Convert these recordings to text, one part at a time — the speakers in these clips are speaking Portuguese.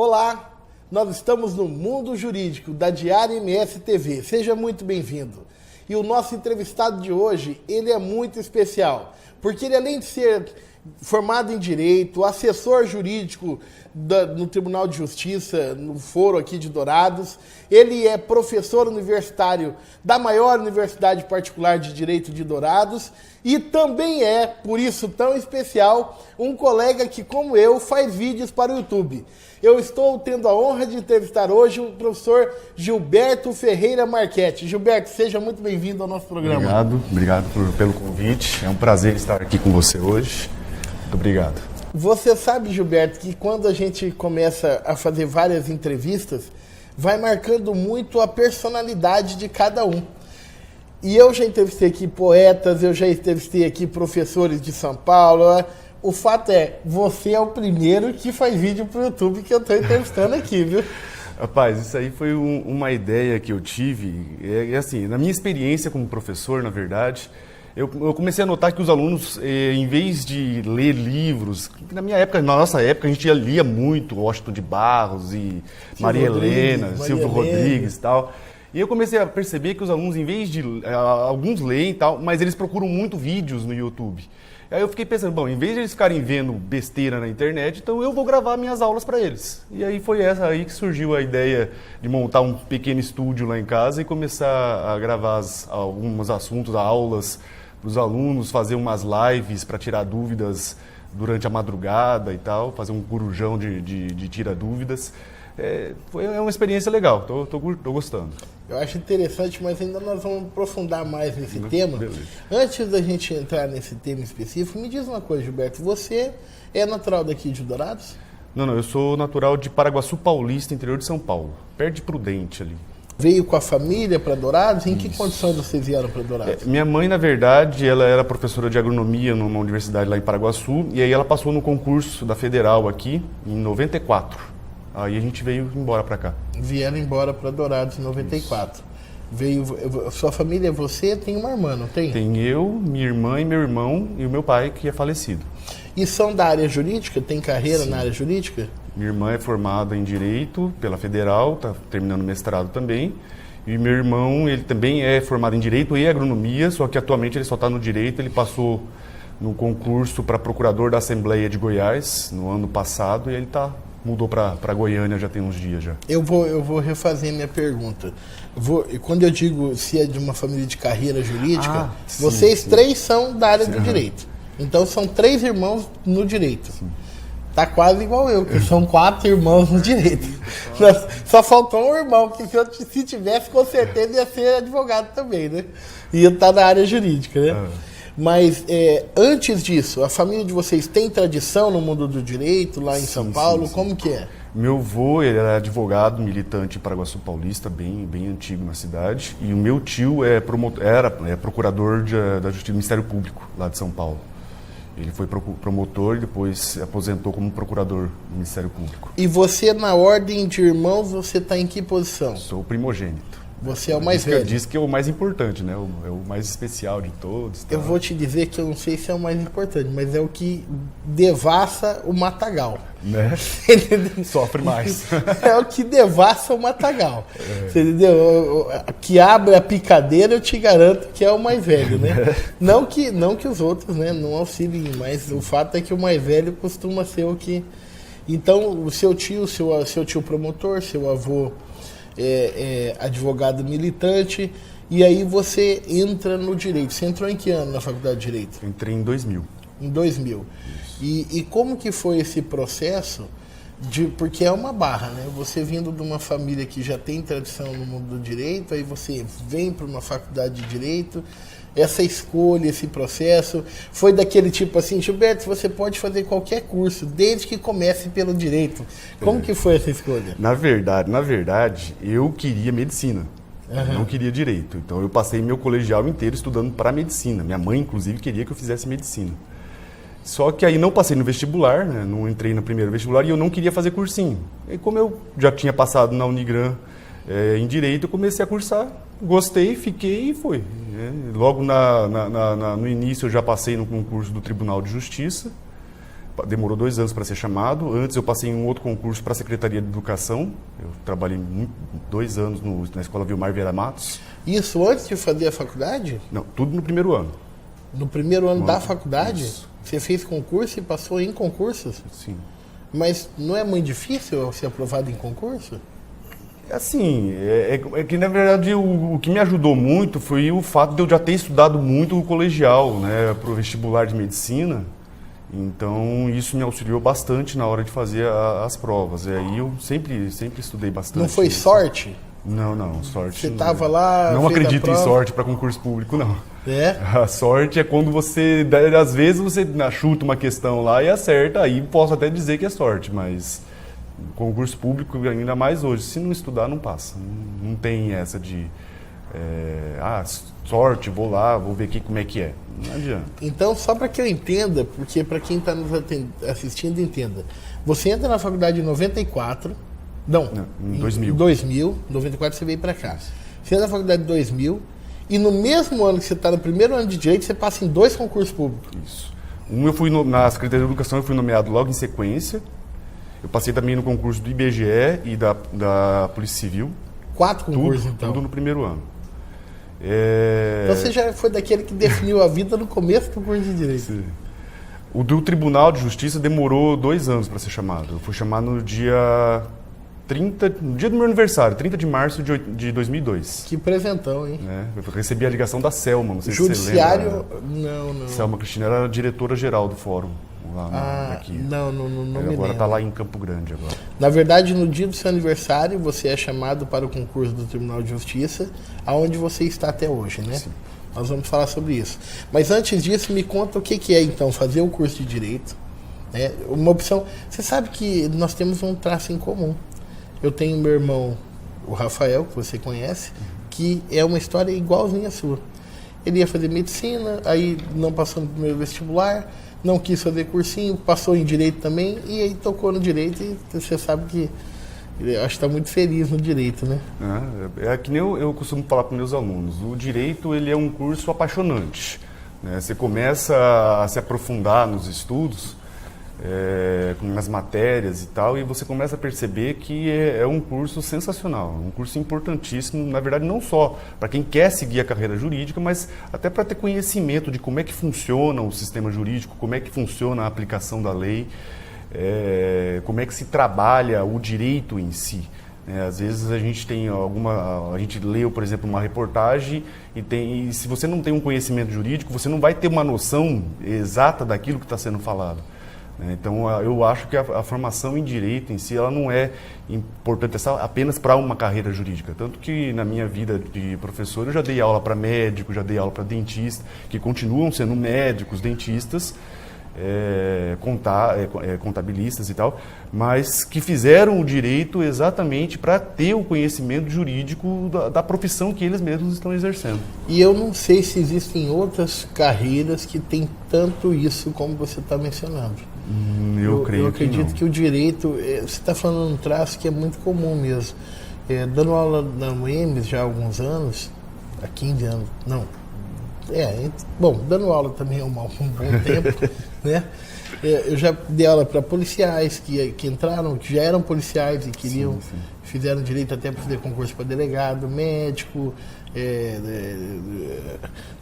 Olá, nós estamos no Mundo Jurídico da Diário MS TV. Seja muito bem-vindo. E o nosso entrevistado de hoje, ele é muito especial, porque ele, além de ser formado em Direito, assessor jurídico no Tribunal de Justiça, no Foro aqui de Dourados, ele é professor universitário da maior universidade particular de Direito de Dourados e também é, por isso tão especial, um colega que, como eu, faz vídeos para o YouTube. Eu estou tendo a honra de entrevistar hoje o professor Gilberto Ferreira Marchetti. Gilberto, seja muito bem-vindo ao nosso programa. Obrigado pelo convite. É um prazer estar aqui com você hoje. Muito obrigado. Você sabe, Gilberto, que quando a gente começa a fazer várias entrevistas, vai marcando muito a personalidade de cada um. E eu já entrevistei aqui poetas, eu já entrevistei aqui professores de São Paulo. O fato é, você é o primeiro que faz vídeo para o YouTube que eu estou entrevistando aqui, viu? Rapaz, isso aí foi uma ideia que eu tive. Assim, na minha experiência como professor, na verdade, eu comecei a notar que os alunos, em vez de ler livros, na nossa época, a gente lia muito Washington de Barros e Maria Helena, Silvio Rodrigues e tal. E eu comecei a perceber que os alunos, em vez de... alguns leem e tal, mas eles procuram muito vídeos no YouTube. Aí eu fiquei pensando, bom, em vez de eles ficarem vendo besteira na internet, então eu vou gravar minhas aulas para eles. E aí foi aí que surgiu a ideia de montar um pequeno estúdio lá em casa e começar a gravar alguns assuntos, aulas para os alunos, fazer umas lives para tirar dúvidas durante a madrugada e tal, fazer um corujão de tirar dúvidas. Foi uma experiência legal, tô gostando. Eu acho interessante, mas ainda nós vamos aprofundar mais nesse tema. Beleza. Antes da gente entrar nesse tema específico, me diz uma coisa, Gilberto, você é natural daqui de Dourados? Não, eu sou natural de Paraguaçu Paulista, interior de São Paulo, perto de Prudente ali. Veio com a família para Dourados? Em que condições vocês vieram para Dourados? Minha mãe, na verdade, ela era professora de agronomia numa universidade lá em Paraguaçu, e aí ela passou no concurso da Federal aqui em 94. Aí a gente veio embora para cá. Vieram embora para Dourados em 94. Veio, sua família, você tem uma irmã, não tem? Tem eu, minha irmã e meu irmão e o meu pai, que é falecido. E são da área jurídica? Tem carreira Sim. na área jurídica? Minha irmã é formada em Direito pela Federal, está terminando mestrado também. E meu irmão, ele também é formado em Direito e Agronomia, só que atualmente ele só está no Direito. Ele passou no concurso para procurador da Assembleia de Goiás no ano passado e ele mudou para Goiânia já tem uns dias já. Eu vou refazer minha pergunta. Quando eu digo se é de uma família de carreira jurídica, vocês três são da área do direito. Então são 3 irmãos no direito. Sim. Tá quase igual eu, que são 4 irmãos no direito. Só faltou um irmão, que se tivesse, com certeza ia ser advogado também, né? Ia estar na área jurídica, né? Mas antes disso, a família de vocês tem tradição no mundo do direito, lá em São Paulo? Sim. Como que é? Meu avô, ele era advogado, militante em Paraguaçu Paulista, bem antigo na cidade. E o meu tio era procurador da Justiça do Ministério Público, lá de São Paulo. Ele foi promotor e depois se aposentou como procurador do Ministério Público. E você, na ordem de irmãos, você está em que posição? Sou o primogênito. Você é o mais velho. Diz que é o mais importante, né? É o mais especial de todos. Tá? Eu vou te dizer que eu não sei se é o mais importante, mas é o que devassa o matagal. Né? Sofre mais. É o que devassa o matagal. Você entendeu? Que abre a picadeira, eu te garanto que é o mais velho, né? Não que os outros, né, não auxiliem, mas o fato é que o mais velho costuma ser o que... Então, o seu tio promotor, seu avô advogado militante, e aí você entra no direito. Você entrou em que ano na faculdade de Direito? Entrei em 2000. Em 2000. E como que foi esse processo? Porque é uma barra, né? Você vindo de uma família que já tem tradição no mundo do direito, aí você vem para uma faculdade de Direito, essa escolha, esse processo, foi daquele tipo assim, Gilberto, você pode fazer qualquer curso, desde que comece pelo direito. Como que foi essa escolha? Na verdade, eu queria medicina. Não queria direito. Então eu passei meu colegial inteiro estudando para medicina. Minha mãe, inclusive, queria que eu fizesse medicina. Só que aí não passei no vestibular, né? Não entrei no primeiro vestibular e eu não queria fazer cursinho. E como eu já tinha passado na Unigran em Direito, eu comecei a cursar, gostei, fiquei e fui. Logo no início eu já passei no concurso do Tribunal de Justiça, demorou 2 anos para ser chamado. Antes eu passei em um outro concurso para a Secretaria de Educação. Eu trabalhei 2 anos na Escola Vilmar Vieira Matos. Isso antes de fazer a faculdade? Não, tudo no primeiro ano. No primeiro ano da faculdade? Isso. Você fez concurso e passou em concursos? Sim. Mas não é muito difícil ser aprovado em concurso? Assim, é que na verdade o que me ajudou muito foi o fato de eu já ter estudado muito o colegial, né, para o vestibular de medicina. Então isso me auxiliou bastante na hora de fazer as provas. E aí eu sempre estudei bastante. Não foi isso. sorte? Não, sorte. Você estava lá. Não acredito em sorte para concurso público, não. É? A sorte é quando você, às vezes você chuta uma questão lá e acerta, aí posso até dizer que é sorte, mas concurso público, ainda mais hoje, se não estudar, não passa. Não tem essa de, sorte, vou lá, vou ver aqui como é que é. Não adianta. Então, só para que eu entenda, porque para quem está nos assistindo, entenda. Você entra na faculdade em 94, em 2000. Em 2000, 94 você veio para cá. Você entra na faculdade em 2000, e no mesmo ano que você está no primeiro ano de Direito, você passa em 2 concursos públicos. Isso. Eu fui na Secretaria de Educação, eu fui nomeado logo em sequência. Eu passei também no concurso do IBGE e da Polícia Civil. 4 concursos, então? Tudo no primeiro ano. Então você já foi daquele que definiu a vida no começo do curso de Direito. Sim. O do Tribunal de Justiça demorou 2 anos para ser chamado. Eu fui chamado no dia 30, no dia do meu aniversário, 30 de março de 2002. Que presentão, hein? Eu recebi a ligação da Selma, não sei Judiciário, se você lembra. Não. Selma Cristina era a diretora-geral do fórum. Lá aqui. Não me lembro. Agora está lá em Campo Grande agora. Na verdade, no dia do seu aniversário, você é chamado para o concurso do Tribunal de Justiça, aonde você está até hoje, né? Sim. Nós vamos falar sobre isso. Mas antes disso, me conta o que é, então, fazer o curso de Direito. Né? Uma opção... Você sabe que nós temos um traço em comum. Eu tenho meu irmão, o Rafael, que você conhece, que é uma história igualzinha à sua. Ele ia fazer medicina, aí não passou no primeiro vestibular, não quis fazer cursinho, passou em Direito também, e aí tocou no Direito, e você sabe que eu acho que está muito feliz no Direito, né? É que nem eu costumo falar para meus alunos, o Direito ele é um curso apaixonante. Né? Você começa a se aprofundar nos estudos, nas matérias e tal, e você começa a perceber que é um curso sensacional, um curso importantíssimo, na verdade não só para quem quer seguir a carreira jurídica, mas até para ter conhecimento de como é que funciona o sistema jurídico, como é que funciona a aplicação da lei, como é que se trabalha o direito em si. Às vezes a gente a gente leu, por exemplo, uma reportagem e se você não tem um conhecimento jurídico, você não vai ter uma noção exata daquilo que está sendo falado. Então, eu acho que a formação em direito em si, ela não é importante apenas para uma carreira jurídica. Tanto que na minha vida de professor, eu já dei aula para médico, já dei aula para dentista, que continuam sendo médicos, dentistas, contabilistas e tal, mas que fizeram o direito exatamente para ter o conhecimento jurídico da profissão que eles mesmos estão exercendo. E eu não sei se existem outras carreiras que têm tanto isso como você está mencionando. Eu creio que não. Eu acredito que o direito, você está falando um traço que é muito comum mesmo. Dando aula na UEMS já há alguns anos, há 15 anos, não. Dando aula também é um bom tempo, né? Eu já dei aula para policiais que entraram, que já eram policiais e queriam, fizeram direito até para fazer concurso para delegado, médico,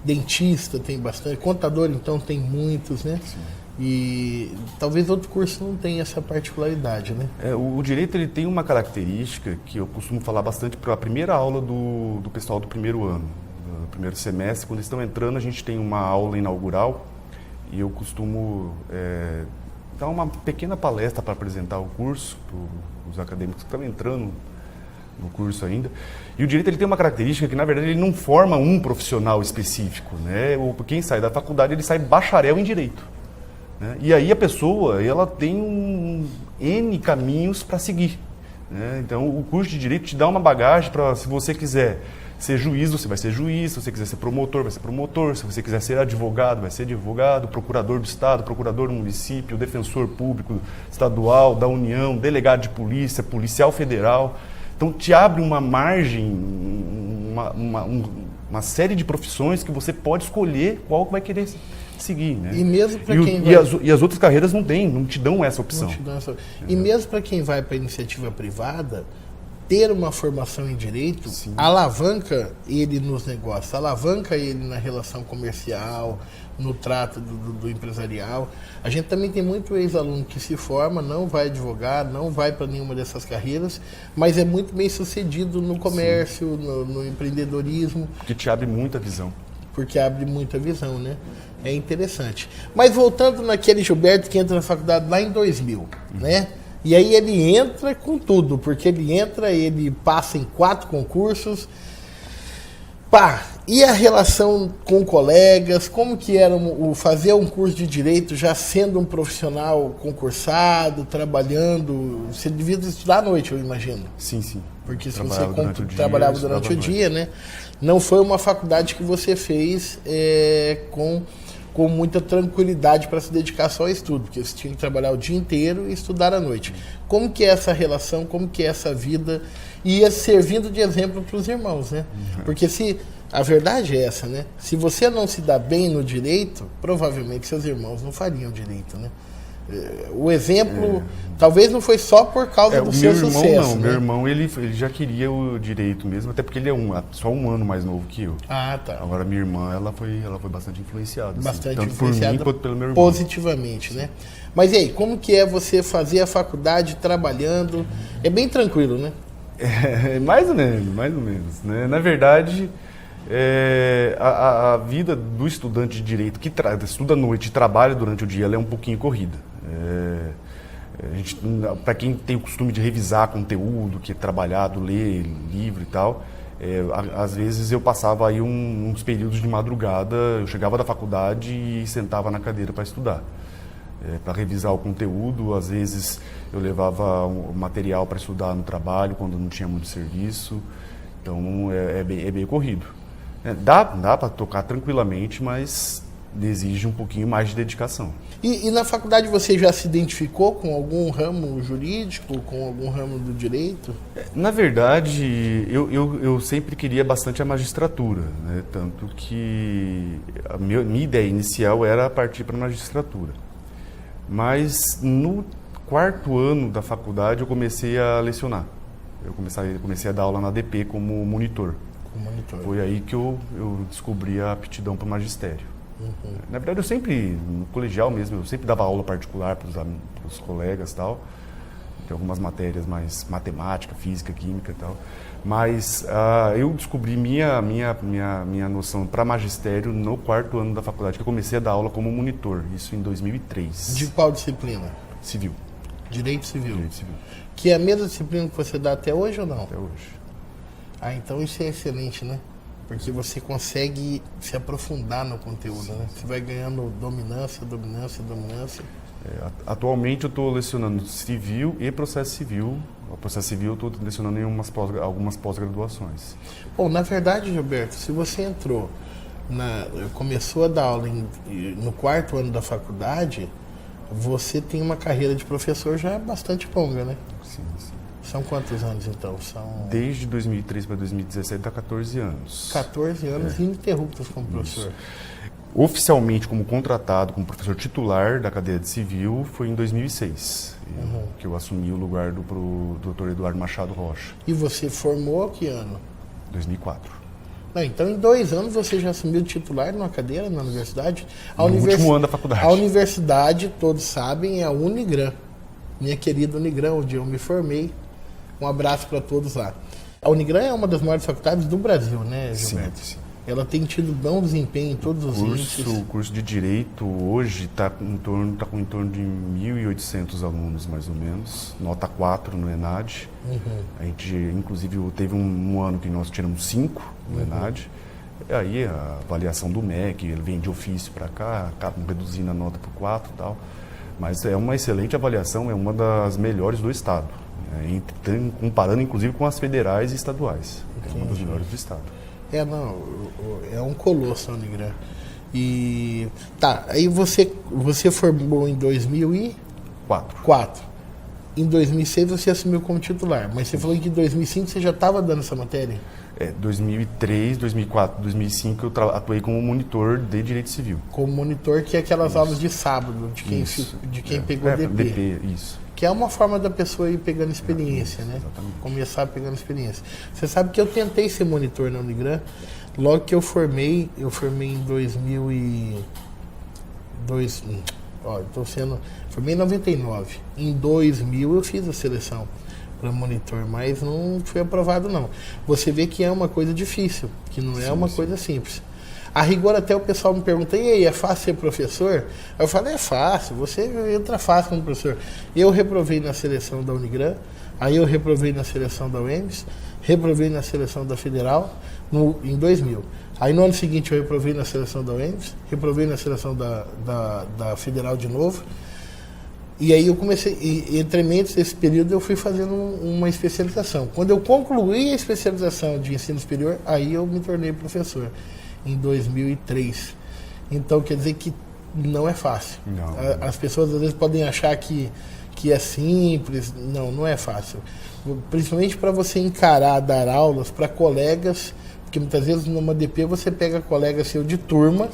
dentista tem bastante, contador então tem muitos, né? Sim. E talvez outro curso não tenha essa particularidade, né? O direito ele tem uma característica que eu costumo falar bastante para a primeira aula do pessoal do primeiro ano, do primeiro semestre. Quando eles estão entrando, a gente tem uma aula inaugural e eu costumo dar uma pequena palestra para apresentar o curso para os acadêmicos que estão entrando no curso ainda. E o direito ele tem uma característica que, na verdade, ele não forma um profissional específico, né? Quem sai da faculdade, ele sai bacharel em direito. E aí a pessoa ela tem N caminhos para seguir. Então o curso de Direito te dá uma bagagem para, se você quiser ser juiz, você vai ser juiz, se você quiser ser promotor, vai ser promotor, se você quiser ser advogado, vai ser advogado, procurador do Estado, procurador do município, defensor público estadual, da União, delegado de polícia, policial federal. Então te abre uma margem, uma série de profissões que você pode escolher qual vai querer seguir, né? E mesmo para quem e as outras carreiras não te dão essa opção. E mesmo para quem vai para a iniciativa privada, ter uma formação em direito alavanca ele nos negócios, alavanca ele na relação comercial, no trato do empresarial. A gente também tem muito ex-aluno que se forma, não vai advogar, não vai para nenhuma dessas carreiras, mas é muito bem sucedido no comércio, no empreendedorismo. Que te abre muita visão. Porque abre muita visão, né? É interessante. Mas voltando naquele Gilberto que entra na faculdade lá em 2000, né? E aí ele entra com tudo, porque ele passa em 4 concursos. Pá, e a relação com colegas? Como que era fazer um curso de Direito já sendo um profissional concursado, trabalhando? Você devia estudar à noite, eu imagino. Sim, sim. Porque se você trabalhava durante o dia, né? Não foi uma faculdade que você fez com muita tranquilidade para se dedicar só ao estudo, porque você tinha que trabalhar o dia inteiro e estudar à noite. Como que é essa relação, como que é essa vida, e servindo de exemplo para os irmãos, né? Porque a verdade é essa, né? Se você não se dá bem no direito, provavelmente seus irmãos não fariam direito, né? O exemplo, talvez não foi só por causa do seu sucesso. Meu irmão, ele já queria o direito mesmo, até porque ele é só um ano mais novo que eu. Ah, tá. Agora minha irmã, ela foi bastante influenciada. Bastante tanto influenciada por mim quanto pelo meu irmão. Positivamente, né? Mas e aí, como que é você fazer a faculdade trabalhando? É bem tranquilo, né? Mais ou menos. Né? Na verdade, a vida do estudante de direito que estuda à noite e trabalha durante o dia, ela é um pouquinho corrida. Para quem tem o costume de revisar conteúdo, que é trabalhado, ler livro e tal, às vezes eu passava aí uns períodos de madrugada, eu chegava da faculdade e sentava na cadeira para estudar. Para revisar o conteúdo, às vezes eu levava o material para estudar no trabalho, quando não tinha muito serviço, então é bem corrido. Dá para tocar tranquilamente, mas exige um pouquinho mais de dedicação. E na faculdade você já se identificou com algum ramo jurídico, com algum ramo do direito? Na verdade, eu sempre queria bastante a magistratura, né? Tanto que a minha ideia inicial era partir para a magistratura. Mas no 4º ano da faculdade eu comecei a lecionar. Eu comecei a dar aula na ADP como monitor. Foi aí que eu descobri a aptidão para o magistério. Na verdade, eu sempre, no colegial mesmo, eu sempre dava aula particular para os colegas e tal. Tem algumas matérias mais matemática, física, química e tal. Mas eu descobri minha noção para magistério no 4º ano da faculdade, que eu comecei a dar aula como monitor, isso em 2003. De qual disciplina? Civil. Direito Civil. Direito Civil. Que é a mesma disciplina que você dá até hoje ou não? Até hoje. Ah, então isso é excelente, né? Porque você consegue se aprofundar no conteúdo, né? Você vai ganhando dominância. Atualmente eu estou lecionando civil e processo civil. O processo civil eu estou lecionando em algumas pós-graduações. Bom, na verdade, Gilberto, se você começou a dar aula no 4º ano da faculdade, você tem uma carreira de professor já bastante longa, né? Sim. São quantos anos, então? Desde 2003 para 2017 dá 14 anos. 14 anos ininterruptos como professor. Oficialmente como contratado como professor titular da cadeira de civil foi em 2006, que eu assumi o lugar do Dr. Eduardo Machado Rocha. E você formou que ano? 2004. Não, então em 2 anos você já assumiu titular numa cadeira na universidade? Último ano da faculdade. A universidade, todos sabem, é a Unigran. Minha querida Unigran, onde eu me formei. Um abraço para todos lá. A Unigran é uma das maiores faculdades do Brasil, né, Gilberto? Sim. Ela tem tido bom desempenho em todos os índices. O curso de Direito hoje está com em torno de 1.800 alunos, mais ou menos. Nota 4 no ENAD. A gente, inclusive, teve um ano que nós tiramos 5 no ENAD. E aí a avaliação do MEC, ele vem de ofício para cá, acabam reduzindo a nota por 4 e tal. Mas é uma excelente avaliação, é uma das melhores do Estado. Comparando inclusive com as federais e estaduais. É uma das melhores do Estado. É um colosso a Unigran. E aí você formou em 2004. em 2006 você assumiu como titular, mas você falou que em 2005 você já estava dando essa matéria? 2003, 2004, 2005 eu atuei como monitor de direito civil. Como monitor, que é aquelas aulas de sábado, de quem pegou DP. DP, isso. Que é uma forma da pessoa ir pegando experiência, né? Exatamente. Começar pegando experiência. Você sabe que eu tentei ser monitor na Unigran, logo que eu formei em 2002. Formei em 99. Em 2000 eu fiz a seleção para monitor, mas não fui aprovado não. Você vê que é uma coisa difícil, que não é uma coisa simples. A rigor até o pessoal me pergunta, e aí, é fácil ser professor? Eu falo, é fácil, você entra fácil como professor. Eu reprovei na seleção da Unigran, aí eu reprovei na seleção da UEMS, reprovei na seleção da Federal em 2000. Aí no ano seguinte eu reprovei na seleção da UEMS, reprovei na seleção da Federal de novo. E aí eu comecei, entre mentes desse período eu fui fazendo uma especialização. Quando eu concluí a especialização de ensino superior, aí eu me tornei professor, em 2003. Então quer dizer que não é fácil. Não. As pessoas às vezes podem achar que é simples. Não é fácil. Principalmente para você encarar, dar aulas para colegas, porque muitas vezes numa DP você pega colegas seu de turma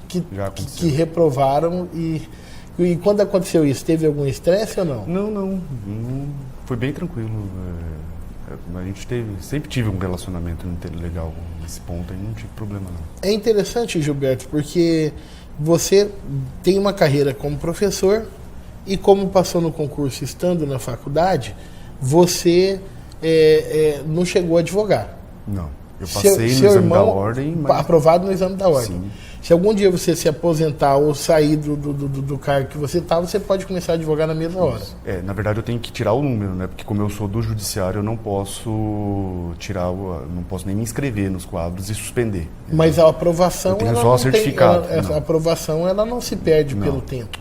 que reprovaram e quando aconteceu isso, teve algum estresse ou não? Não. Foi bem tranquilo. A gente sempre tive um relacionamento legal nesse ponto, aí não tive problema não. É interessante, Gilberto, porque você tem uma carreira como professor e como passou no concurso estando na faculdade, você não chegou a advogar. Não, eu passei no exame da ordem, mas... aprovado no exame da ordem. Sim. Se algum dia você se aposentar ou sair do cargo que você está, você pode começar a advogar na mesma hora. Na verdade eu tenho que tirar o número, né? Porque como eu sou do judiciário, eu não posso não posso nem me inscrever nos quadros e suspender. Mas a aprovação, eu tenho só certificado. A aprovação ela não se perde pelo tempo.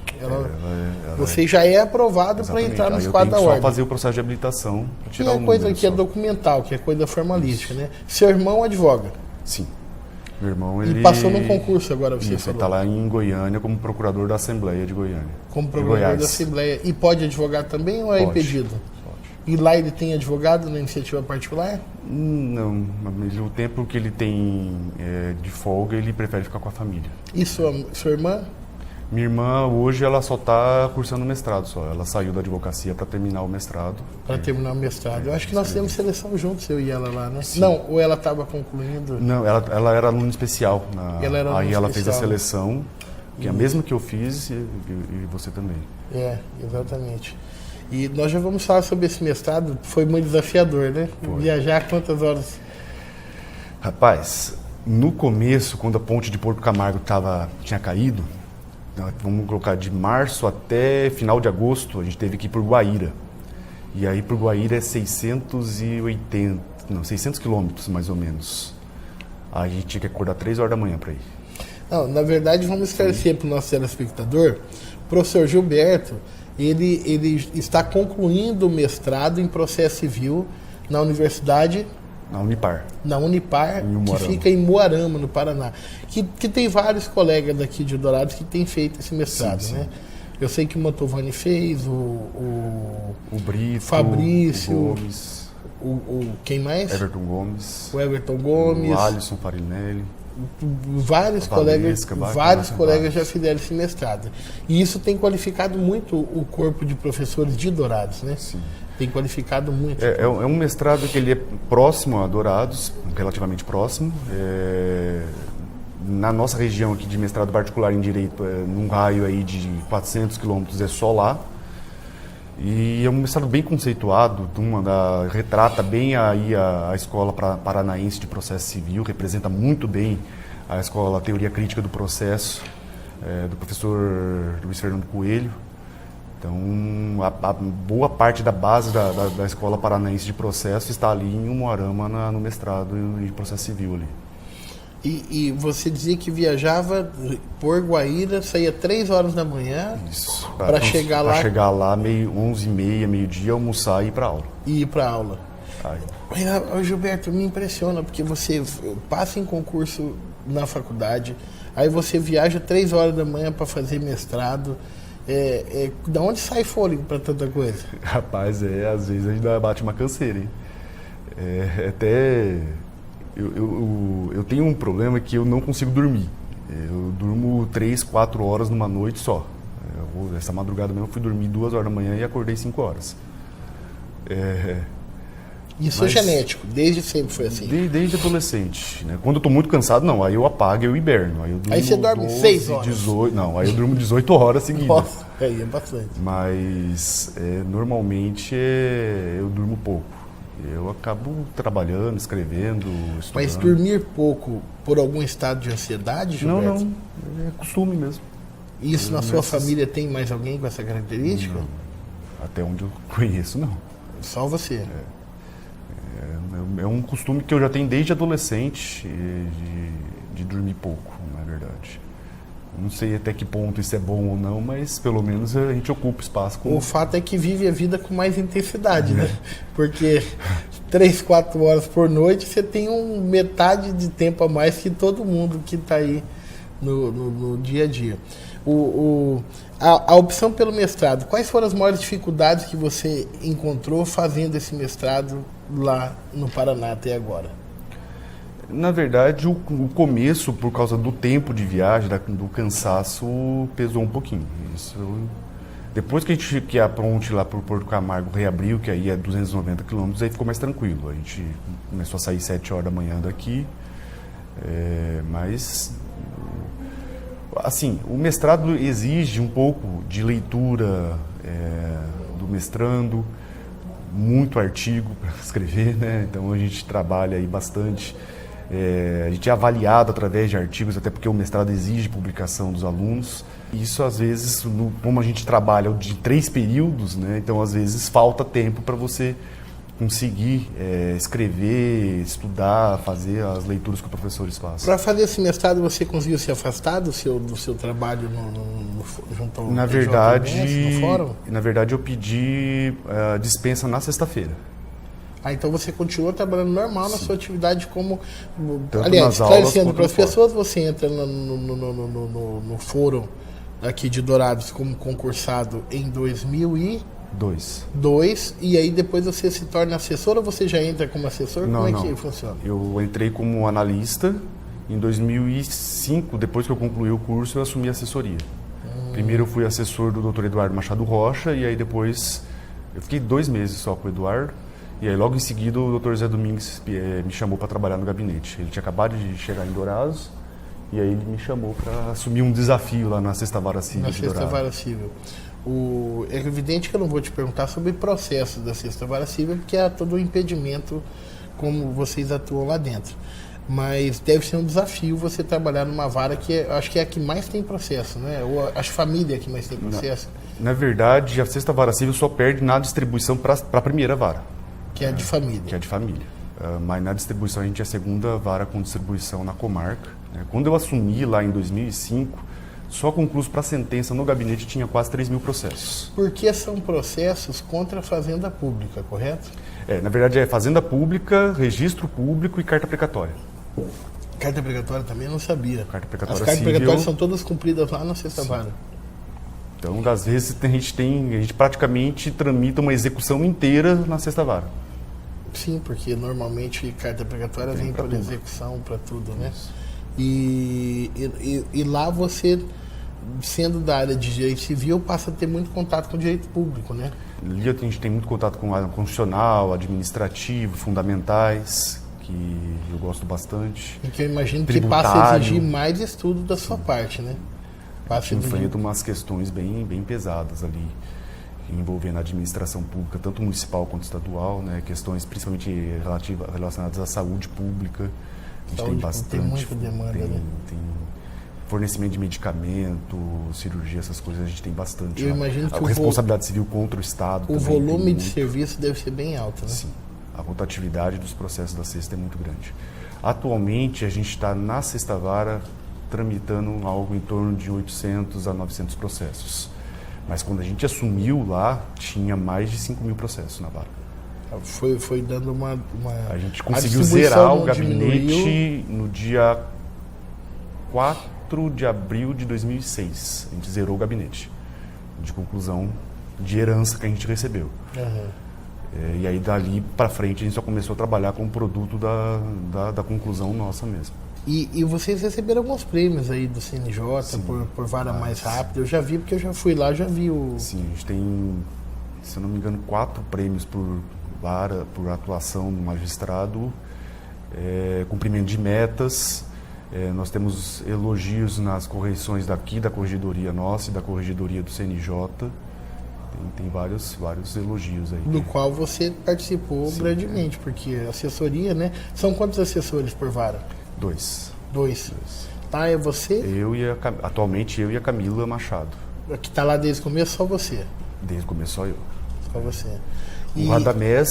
Você já é aprovado para entrar nos quadros da ordem. Eu tenho que só fazer o processo de habilitação para tirar o número. Que é coisa que é documental, que é coisa formalística, né? Seu irmão advoga. Sim. Meu irmão, ele... E passou no concurso agora, você falou. Ele está lá em Goiânia como procurador da Assembleia de Goiânia. Como procurador da Assembleia. E pode advogar também ou é impedido? Pode. E lá ele tem advogado na iniciativa particular? Não, mas o tempo que ele tem de folga, ele prefere ficar com a família. E sua irmã? Minha irmã, hoje, ela só está cursando mestrado só. Ela saiu da advocacia para terminar o mestrado. Para terminar o mestrado. Eu acho que nós temos seleção juntos, eu e ela lá, né? Sim. Não, ou ela estava concluindo? Não, ela era aluna especial. Aí ela fez a seleção, que é a mesma que eu fiz e você também. Exatamente. E nós já vamos falar sobre esse mestrado. Foi muito desafiador, né? Foi. Viajar quantas horas? Rapaz, no começo, quando a ponte de Porto Camargo tinha caído, vamos colocar de março até final de agosto, a gente teve que ir por Guaíra. E aí por Guaíra é 600 quilômetros mais ou menos. Aí a gente tinha que acordar 3 horas da manhã para ir. Não, na verdade, vamos esclarecer para o nosso telespectador. O professor Gilberto, ele está concluindo o mestrado em processo civil na Universidade... Na Unipar. Na Unipar, que fica em Moarama, no Paraná. Que tem vários colegas daqui de Dourados que têm feito esse mestrado, sim. Né? Eu sei que o Mantovani fez, o Brito, Fabrício, o Gomes, quem mais? Everton Gomes. O Everton Gomes. O Alisson Farinelli. Vários colegas já fizeram esse mestrado. E isso tem qualificado muito o corpo de professores de Dourados, né? Sim. Tem qualificado muito. É um mestrado que ele é próximo a Dourados, relativamente próximo. Na nossa região aqui de mestrado particular em Direito, num raio aí de 400 quilômetros, é só lá. E é um mestrado bem conceituado, retrata bem aí a Escola Paranaense de Processo Civil, representa muito bem a escola Teoria Crítica do Processo, do professor Luiz Fernando Coelho. Então, a boa parte da base da Escola Paranaense de Processo está ali em Umuarama, no mestrado de Processo Civil ali. E você dizia que viajava por Guaíra, saía 3 horas da manhã para chegar lá... Para chegar lá 11h30, meio-dia, almoçar e ir para aula. E ir para aula. Mas, Gilberto, me impressiona, porque você passa em concurso na faculdade, aí você viaja 3 horas da manhã para fazer mestrado, Da onde sai fôlego para tanta coisa? Rapaz, às vezes a gente bate uma canseira, hein? Até eu tenho um problema que eu não consigo dormir. Eu durmo 3, 4 horas numa noite só. Essa madrugada mesmo eu fui dormir 2 horas da manhã e acordei 5 horas. Isso é genético, desde sempre foi assim? Desde adolescente. Né? Quando eu tô muito cansado, não, aí eu apago e eu hiberno. Aí você dorme 6 horas? 18, não, aí eu durmo 18 horas seguidas. Nossa, aí é bastante. Mas normalmente eu durmo pouco. Eu acabo trabalhando, escrevendo, estudando. Mas dormir pouco por algum estado de ansiedade, Gilberto? Não, é costume mesmo. Isso na sua família tem mais alguém com essa característica? Não. Até onde eu conheço, não. Só você? É um costume que eu já tenho desde adolescente, de dormir pouco, na verdade. Não sei até que ponto isso é bom ou não, mas pelo menos a gente ocupa espaço. O fato é que vive a vida com mais intensidade, né? Porque 3, 4 horas por noite você tem metade de tempo a mais que todo mundo que está aí no dia a dia. A opção pelo mestrado, quais foram as maiores dificuldades que você encontrou fazendo esse mestrado lá no Paraná até agora? Na verdade, o começo, por causa do tempo de viagem, do cansaço, pesou um pouquinho. Depois que a ponte lá para o Porto Camargo reabriu, que aí é 290 quilômetros, aí ficou mais tranquilo. A gente começou a sair 7 horas da manhã daqui, mas... Assim, o mestrado exige um pouco de leitura do mestrando, muito artigo para escrever, né? Então a gente trabalha aí bastante. A gente é avaliado através de artigos, até porque o mestrado exige publicação dos alunos. Isso, às vezes, como a gente trabalha de 3 períodos, né? Então, às vezes, falta tempo para você conseguir escrever, estudar, fazer as leituras que os professores fazem. Para fazer esse mestrado, você conseguiu se afastar do seu trabalho junto ao na verdade, no fórum? Na verdade, eu pedi dispensa na sexta-feira. Então você continuou trabalhando normal na sua atividade como... Tanto aliás, esclarecendo para as fora. pessoas, você entra no fórum aqui de Dourados como concursado em 2002, e aí depois você se torna assessor ou você já entra como assessor? Não, como é que funciona? Eu entrei como analista em 2005, depois que eu concluí o curso, eu assumi a assessoria. Primeiro eu fui assessor do Dr. Eduardo Machado Rocha, e aí depois eu fiquei 2 meses só com o Eduardo, e aí logo em seguida o Dr. Zé Domingues me chamou para trabalhar no gabinete. Ele tinha acabado de chegar em Dourados, e aí ele me chamou para assumir um desafio lá na Sexta Vara Civil de Dourados. Na Sexta Vara Civil. É evidente que eu não vou te perguntar sobre processos da Sexta Vara Civil, porque há todo o impedimento como vocês atuam lá dentro. Mas deve ser um desafio você trabalhar numa vara que acho que é a que mais tem processo, né? Ou a família que mais tem processo. Na verdade, a Sexta Vara Civil só perde na distribuição para a primeira vara. Que é a de família. Que é a de família. Mas na distribuição a gente é a segunda vara com distribuição na comarca. Quando eu assumi lá em 2005, só concluso para sentença no gabinete tinha quase 3 mil processos. Porque são processos contra a fazenda pública, correto? Na verdade é fazenda pública, registro público e carta precatória. Carta precatória também eu não sabia. Carta precatória As cartas civil, precatórias são todas cumpridas lá na Sexta Vara. Então, às vezes, a gente praticamente tramita uma execução inteira na Sexta Vara. Sim, porque normalmente carta precatória vem por execução, para tudo, né? E lá você, sendo da área de direito civil, passa a ter muito contato com o direito público, né? Ali a gente tem muito contato com a constitucional, administrativo, fundamentais, que eu gosto bastante. E que eu imagino que tributário. passa a exigir mais estudo da sua parte, né? A gente enfrenta umas questões bem pesadas ali, envolvendo a administração pública, tanto municipal quanto estadual, né? Questões principalmente relacionadas à saúde pública. A gente tem bastante. Tem muita demanda, né? Tem fornecimento de medicamento, cirurgia, essas coisas a gente tem bastante. Eu imagino que a responsabilidade civil contra o Estado. O volume de serviço deve ser bem alto, né? Sim. A rotatividade dos processos da Sexta é muito grande. Atualmente, a gente está na Sexta Vara tramitando algo em torno de 800 a 900 processos. Mas quando a gente assumiu lá, tinha mais de 5 mil processos na vara. Foi dando uma... A gente conseguiu zerar o gabinete no dia 4 de abril de 2006. A gente zerou o gabinete. de conclusão de herança que a gente recebeu. E aí dali para frente a gente só começou a trabalhar com o produto da conclusão nossa mesmo. E vocês receberam alguns prêmios aí do CNJ por vara mais rápida. Eu já vi, porque eu já fui lá, já vi o... Sim, a gente tem, se eu não me engano, 4 prêmios por vara, por atuação do magistrado, cumprimento de metas. Nós temos elogios nas correições da corregedoria nossa e da corregedoria do CNJ. Tem vários elogios aí. Do qual você participou grandemente, porque assessoria, né? São quantos assessores por vara? 2. Tá, é você? Atualmente eu e a Camila Machado. Que tá lá desde o começo, só você? Desde o começo só eu. Só você. O Radamés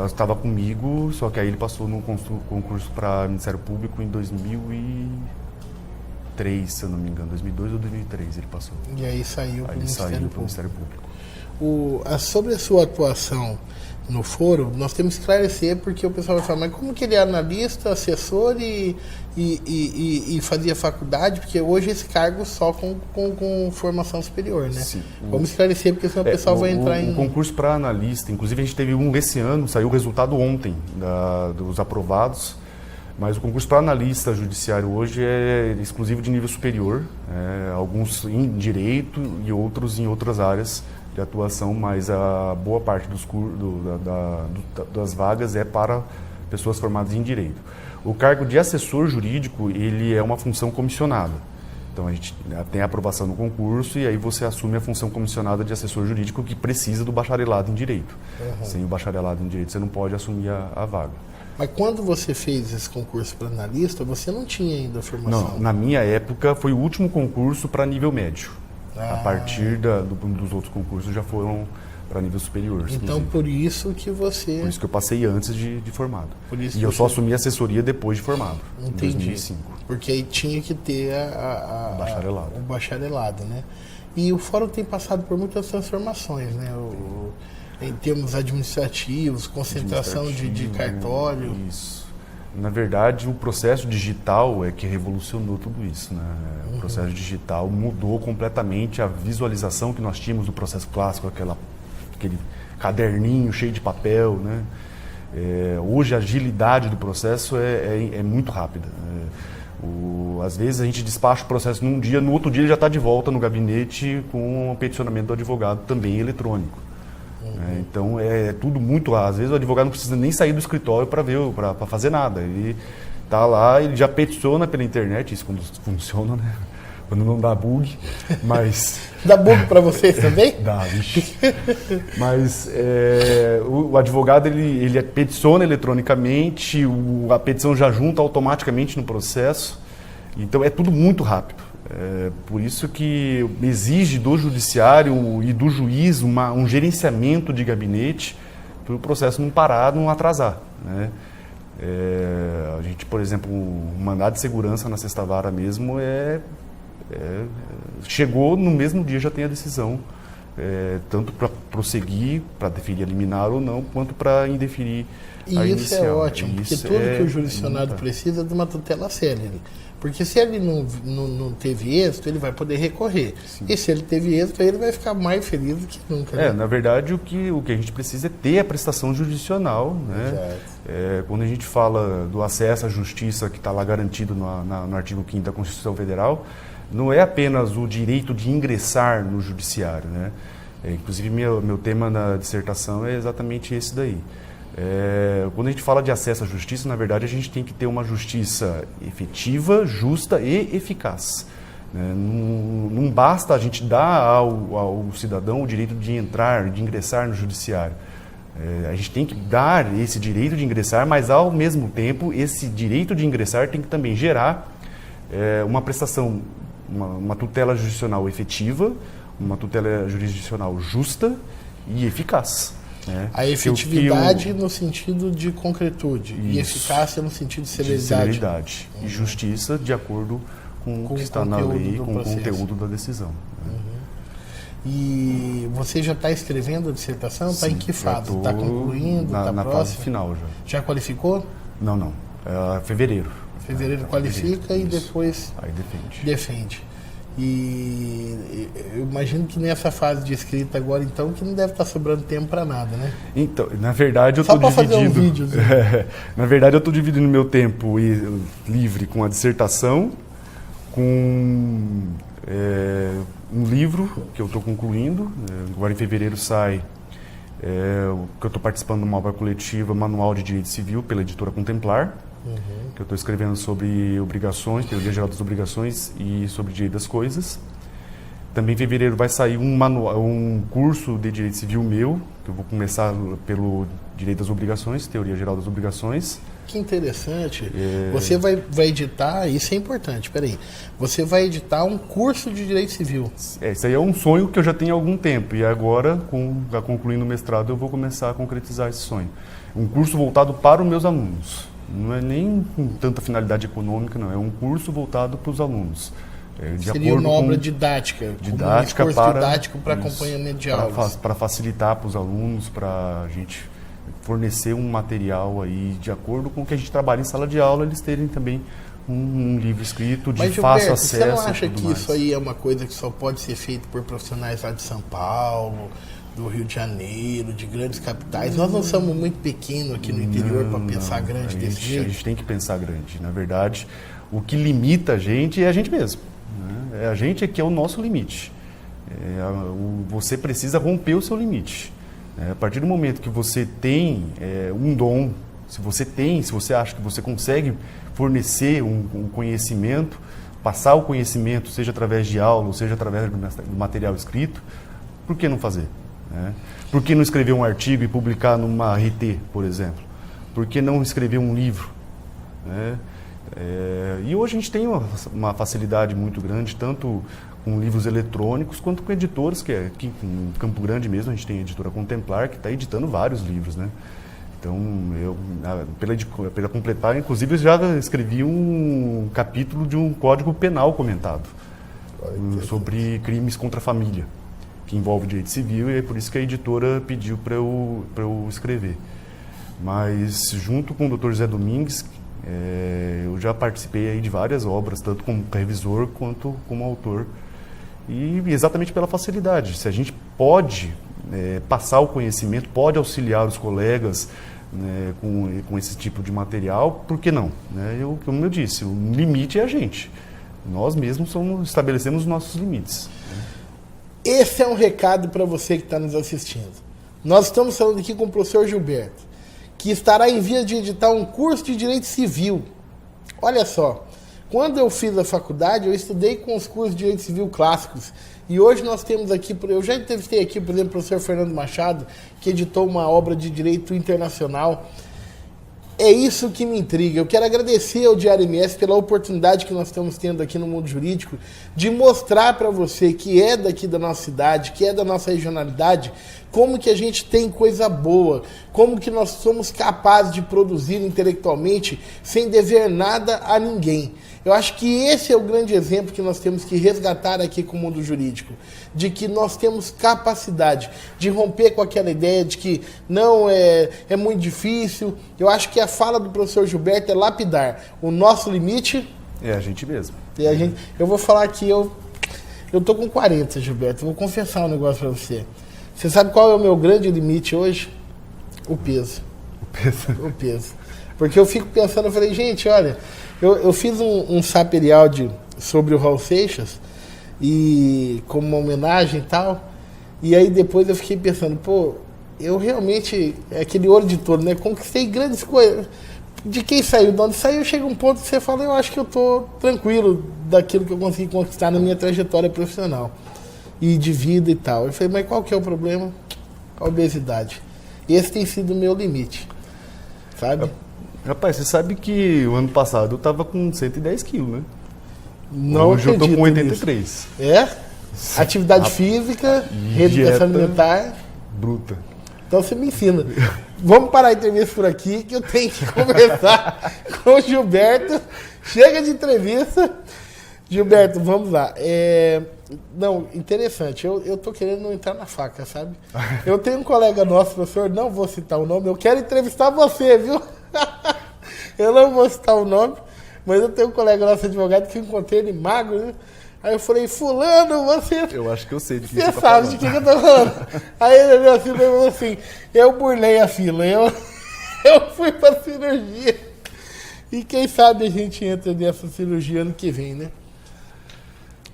estava comigo, só que aí ele passou num concurso para Ministério Público em 2003, se eu não me engano, 2002 ou 2003 ele passou. E aí saiu para o Ministério Público. Sobre a sua atuação no foro, nós temos que esclarecer, porque o pessoal vai falar, mas como que ele é analista, assessor e fazia faculdade? Porque hoje esse cargo só com formação superior, né? Sim. Vamos esclarecer, porque senão o pessoal vai entrar em... O concurso para analista, inclusive a gente teve um esse ano, saiu o resultado ontem dos aprovados, mas o concurso para analista judiciário hoje é exclusivo de nível superior, alguns em direito e outros em outras áreas de atuação, mas a boa parte das vagas é para pessoas formadas em direito. O cargo de assessor jurídico, ele é uma função comissionada. Então a gente tem a aprovação no concurso e aí você assume a função comissionada de assessor jurídico que precisa do bacharelado em direito. Sem o bacharelado em direito você não pode assumir a vaga. Mas quando você fez esse concurso para analista, você não tinha ainda a formação? Não, na minha época foi o último concurso para nível médio. A partir dos outros concursos já foram para nível superior. Então, por isso que você... Por isso que eu passei antes de formado. E eu só assumi assessoria depois de formado, Entendi. em 2005. Porque aí tinha que ter o bacharelado, né? E o fórum tem passado por muitas transformações, né? Em termos administrativos, concentração de cartório. Isso. Na verdade, o processo digital é que revolucionou tudo isso, né? O processo digital mudou completamente a visualização que nós tínhamos do processo clássico, aquele caderninho cheio de papel, né? Hoje a agilidade do processo é muito rápida. Às vezes a gente despacha o processo num dia, no outro dia ele já está de volta no gabinete com o peticionamento do advogado também eletrônico. Então é tudo muito rápido. Às vezes o advogado não precisa nem sair do escritório para fazer nada. Ele está lá, ele já peticiona pela internet, isso quando funciona, né? Quando não dá bug, mas... Dá bug para vocês também? Dá, vixe. Mas o advogado, ele peticiona eletronicamente, a petição já junta automaticamente no processo, então é tudo muito rápido. Por isso que exige do judiciário e do juiz um gerenciamento de gabinete para o processo não parar, não atrasar, né? A gente, por exemplo, o mandado de segurança na sexta vara mesmo chegou no mesmo dia, já tem a decisão, tanto para prosseguir, para deferir a liminar ou não, quanto para indeferir a inicial. Isso é ótimo, porque tudo que o jurisdicionado precisa é de uma tutela célere. Porque se ele não teve êxito, ele vai poder recorrer. Sim. E se ele teve êxito, aí ele vai ficar mais feliz do que nunca. Né? Na verdade, o que a gente precisa é ter a prestação jurisdicional. Né? Quando a gente fala do acesso à justiça, que está lá garantido no artigo 5º da Constituição Federal, não é apenas o direito de ingressar no judiciário. Né? Inclusive, meu tema na dissertação é exatamente esse daí. Quando a gente fala de acesso à justiça, na verdade a gente tem que ter uma justiça efetiva, justa e eficaz. Não basta a gente dar ao cidadão o direito de entrar, de ingressar no judiciário. A gente tem que dar esse direito de ingressar, mas ao mesmo tempo esse direito de ingressar tem que também gerar uma prestação, uma tutela jurisdicional efetiva, uma tutela jurisdicional justa e eficaz. A efetividade no sentido de concretude e eficácia no sentido de celeridade. E justiça de acordo com o que está na lei, com o conteúdo da decisão. E você já está escrevendo a dissertação? Está em que fase? Está concluindo? Está na fase final já. Já qualificou? Não. Fevereiro. Fevereiro qualifica e depois aí defende. E eu imagino que nessa fase de escrita agora, então, que não deve estar sobrando tempo para nada, né? Então, na verdade, eu Só estou para dividindo. fazer um vídeo. Na verdade, eu estou dividindo meu tempo livre com a dissertação, com um livro que eu estou concluindo. Agora em fevereiro sai, que eu estou participando de uma obra coletiva, Manual de Direito Civil, pela editora Contemplar, que eu estou escrevendo sobre obrigações, teoria geral das obrigações e sobre direito das coisas. Também em fevereiro vai sair um curso de direito civil meu, que eu vou começar pelo direito das obrigações, teoria geral das obrigações. Que interessante. Você vai editar, isso é importante, peraí. Você vai editar um curso de direito civil. Isso aí é um sonho que eu já tenho há algum tempo. E agora, concluindo o mestrado, eu vou começar a concretizar esse sonho. Um curso voltado para os meus alunos. Não é nem com tanta finalidade econômica, não. É um curso voltado para os alunos. Seria uma obra didática, um curso didático para acompanhamento de aulas. Para facilitar para os alunos, para a gente fornecer um material aí de acordo com o que a gente trabalha em sala de aula, eles terem também um livro escrito de fácil acesso. Você não acha que isso aí é uma coisa que só pode ser feito por profissionais lá de São Paulo, do Rio de Janeiro, de grandes capitais? Nós não somos muito pequenos aqui no interior para pensar grande desse jeito. A gente tem que pensar grande. Na verdade, o que limita a gente é a gente mesmo. Né? A gente é que é o nosso limite. Você precisa romper o seu limite. A partir do momento que você tem um dom, se você acha que você consegue fornecer um conhecimento, passar o conhecimento, seja através de aula, ou seja através do material escrito, por que não fazer? Né? Por que não escrever um artigo e publicar numa RT, por exemplo? Por que não escrever um livro? Né? E hoje a gente tem uma facilidade muito grande, tanto com livros eletrônicos, quanto com editoras, que aqui em Campo Grande mesmo, a gente tem a editora Contemplar, que está editando vários livros, né? Então, pela Completar, inclusive, eu já escrevi um capítulo de um código penal comentado, sobre crimes contra a família, que envolve direito civil, e é por isso que a editora pediu para eu escrever. Mas, junto com o Dr. Zé Domingues, eu já participei aí de várias obras, tanto como revisor quanto como autor. E exatamente pela facilidade. Se a gente pode passar o conhecimento, pode auxiliar os colegas, né, com esse tipo de material, por que não? Né? Como eu disse, o limite é a gente. Nós mesmos estabelecemos os nossos limites. Esse é um recado para você que está nos assistindo. Nós estamos falando aqui com o professor Gilberto, que estará em vias de editar um curso de Direito Civil. Olha só, quando eu fiz a faculdade, eu estudei com os cursos de Direito Civil clássicos. E hoje nós temos aqui, eu já entrevistei aqui, por exemplo, o professor Fernando Machado, que editou uma obra de Direito Internacional. É isso que me intriga. Eu quero agradecer ao Diário MS pela oportunidade que nós estamos tendo aqui no mundo jurídico de mostrar para você que é daqui da nossa cidade, que é da nossa regionalidade, como que a gente tem coisa boa, como que nós somos capazes de produzir intelectualmente sem dever nada a ninguém. Eu acho que esse é o grande exemplo que nós temos que resgatar aqui com o mundo jurídico, de que nós temos capacidade de romper com aquela ideia de que não é muito difícil. Eu acho que a fala do professor Gilberto é lapidar. O nosso limite é a gente mesmo. Eu vou falar aqui, eu tô com 40, Gilberto, eu vou confessar um negócio para você. Você sabe qual é o meu grande limite hoje? O peso. O peso. Porque eu fico pensando, eu falei, gente, olha, eu fiz um saperial sobre o Raul Seixas, e como uma homenagem e tal, e aí depois eu fiquei pensando, pô, eu realmente, aquele ouro de touro, né, conquistei grandes coisas. De quem saiu, de onde saiu, chega um ponto que você fala, eu acho que eu tô tranquilo daquilo que eu consegui conquistar na minha trajetória profissional e de vida e tal. Eu falei, mas qual que é o problema? A obesidade. Esse tem sido o meu limite, sabe? Rapaz, você sabe que o ano passado eu tava com 110 quilos, né? Não Hoje eu tô com 83. Nisso. É? Atividade física, reeducação alimentar. Bruta. Então você me ensina. Vamos parar a entrevista por aqui, que eu tenho que conversar com o Gilberto. Chega de entrevista. Gilberto, vamos lá. Não, interessante. Eu tô querendo não entrar na faca, sabe? Eu tenho um colega nosso, professor, não vou citar o nome, eu quero entrevistar você, viu? Eu não vou citar o nome, mas eu tenho um colega nosso advogado que eu encontrei ele magro, né? Aí eu falei, fulano, você... Eu acho que eu sei de que Você você tá sabe de falando. que eu tô falando. Aí ele olhou assim e falou assim, eu burlei a fila, eu fui pra cirurgia. E quem sabe a gente entra nessa cirurgia ano que vem, né?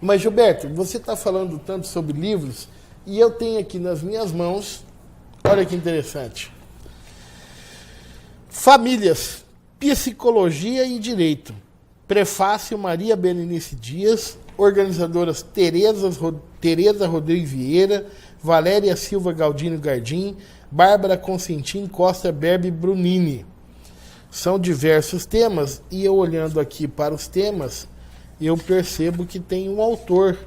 Mas, Gilberto, você está falando tanto sobre livros, e eu tenho aqui nas minhas mãos, olha que interessante, Famílias, Psicologia e Direito. Prefácio Maria Berenice Dias, organizadoras Tereza Rodrigues Vieira, Valéria Silva Galdino Gardim, Bárbara Consentim Costa Berbe Brunini. São diversos temas, e eu olhando aqui para os temas, eu percebo que tem um autor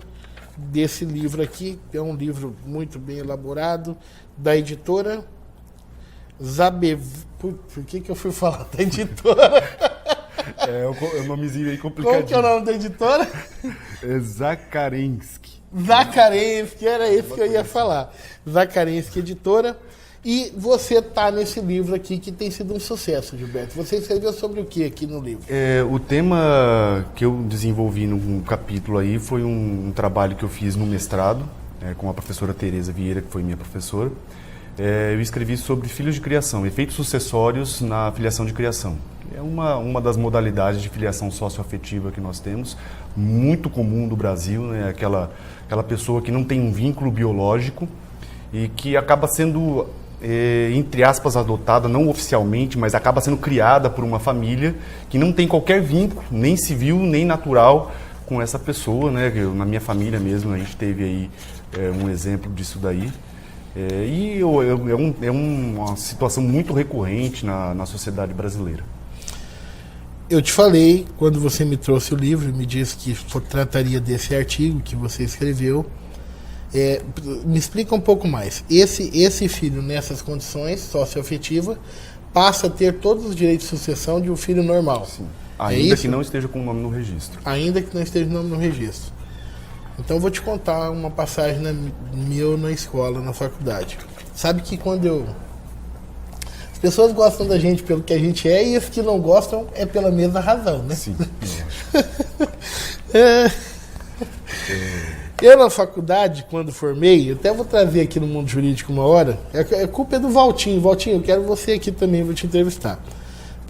desse livro aqui, que é um livro muito bem elaborado, da editora Por que eu fui falar da editora? É um nomezinho aí complicadinho. Como que é o nome da editora? É Zakharensky. Zakharensky, era esse que eu ia falar. Zakharensky, editora. E você está nesse livro aqui que tem sido um sucesso, Gilberto. Você escreveu sobre o que aqui no livro? O tema que eu desenvolvi num capítulo aí foi um trabalho que eu fiz no mestrado, com a professora Tereza Vieira, que foi minha professora. Eu escrevi sobre filhos de criação, efeitos sucessórios na filiação de criação. É uma das modalidades de filiação socioafetiva que nós temos, muito comum no Brasil, né? Aquela pessoa que não tem um vínculo biológico e que acaba sendo, entre aspas, adotada, não oficialmente, mas acaba sendo criada por uma família que não tem qualquer vínculo, nem civil, nem natural, com essa pessoa, né? Na minha família mesmo, a gente teve aí um exemplo disso daí. É uma situação muito recorrente na sociedade brasileira. Eu te falei, quando você me trouxe o livro, me disse que trataria desse artigo que você escreveu. Me explica um pouco mais. Esse filho, nessas condições socioafetivas, passa a ter todos os direitos de sucessão de um filho normal. Sim. Ainda que não esteja com o nome no registro. Ainda que não esteja o nome no registro. Então eu vou te contar uma passagem minha na escola, na faculdade. Sabe que quando as pessoas gostam da gente pelo que a gente é, e os que não gostam é pela mesma razão, né? Sim. Eu na faculdade, quando formei, eu até vou trazer aqui no Mundo Jurídico uma hora, a culpa é do Valtinho. Valtinho, eu quero você aqui também, vou te entrevistar.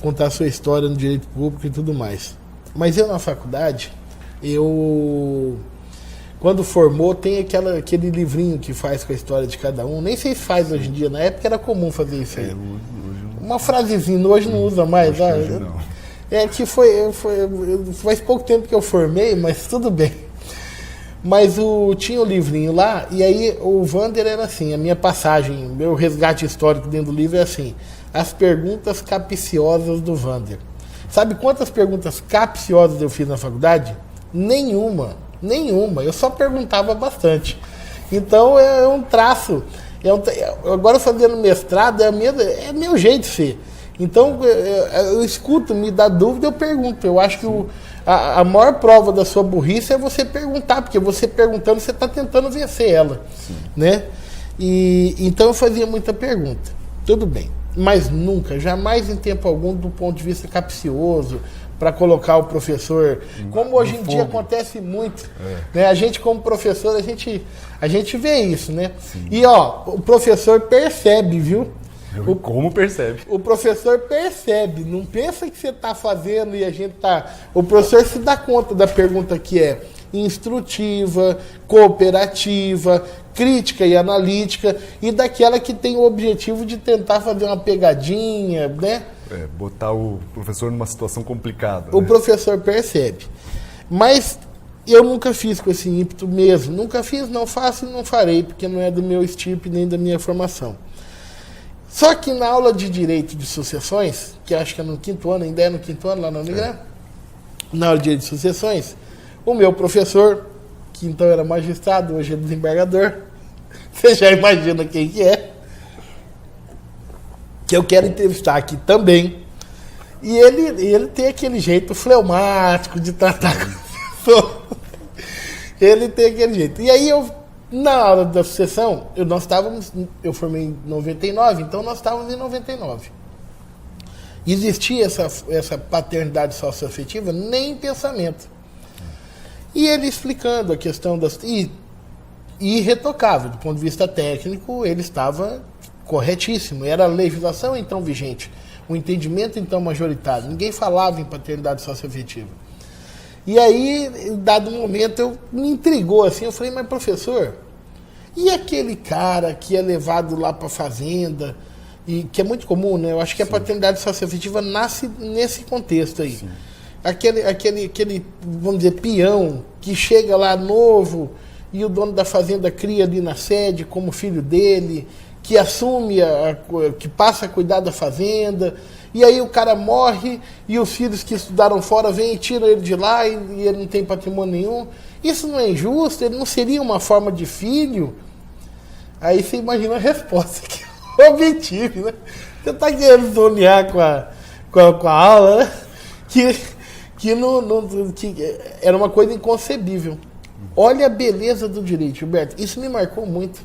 Contar a sua história no direito público e tudo mais. Mas eu na faculdade, quando formou, tem aquele livrinho que faz com a história de cada um. Nem sei se faz hoje em dia. Na época era comum fazer isso aí. Uma frasezinha, hoje não usa mais. Hoje não. Que faz pouco tempo que eu formei, mas tudo bem. Mas tinha o livrinho lá, e aí o Vander era assim, a minha passagem, meu resgate histórico dentro do livro é assim, as perguntas capciosas do Vander. Sabe quantas perguntas capciosas eu fiz na faculdade? Nenhuma. Eu só perguntava bastante. Então é um traço. Agora fazendo mestrado é meu jeito de ser. Então eu escuto, me dá dúvida, eu pergunto. Eu acho que a maior prova da sua burrice é você perguntar, porque você perguntando, você está tentando vencer ela. Sim. Né? Então eu fazia muita pergunta. Tudo bem. Mas nunca, jamais em tempo algum, do ponto de vista capcioso, para colocar o professor, como hoje em dia acontece muito, né? A gente como professor, a gente vê isso, né? Sim. E o professor percebe, viu? Como percebe? O professor percebe, não pensa que você está fazendo e a gente está... O professor se dá conta da pergunta que é instrutiva, cooperativa, crítica e analítica, e daquela que tem o objetivo de tentar fazer uma pegadinha, né? Botar o professor numa situação complicada. O professor percebe. Mas eu nunca fiz com esse ímpeto mesmo. Nunca fiz, não faço e não farei, porque não é do meu estirpe nem da minha formação. Só que na aula de Direito de Sucessões, que acho que é no 5º ano, ainda é no 5º ano lá na Unigran, na aula de Direito de Sucessões, o meu professor, que então era magistrado, hoje é desembargador, você já imagina quem que é, que eu quero entrevistar aqui também. E ele tem aquele jeito fleumático de tratar com a pessoa. Ele tem aquele jeito. E aí na aula da sucessão, eu formei em 99, então nós estávamos em 99. Existia essa paternidade socioafetiva nem em pensamento. E ele explicando a questão das... E irretocável, do ponto de vista técnico, ele estava corretíssimo. Era a legislação então vigente, o entendimento então majoritário. Ninguém falava em paternidade socioafetiva. E aí, em dado momento, me intrigou assim. Eu falei, mas professor, e aquele cara que é levado lá para a fazenda, e que é muito comum, né? Eu acho que a paternidade socioafetiva nasce nesse contexto aí. Aquele, vamos dizer, peão que chega lá novo e o dono da fazenda cria ali na sede como filho dele, que assume, que passa a cuidar da fazenda, e aí o cara morre e os filhos que estudaram fora vêm e tiram ele de lá e ele não tem patrimônio nenhum. Isso não é injusto? Ele não seria uma forma de filho? Aí você imagina a resposta que eu obtive, né? Você está querendo zonear com a aula, né? que era uma coisa inconcebível. Olha a beleza do direito, Gilberto. Isso me marcou muito.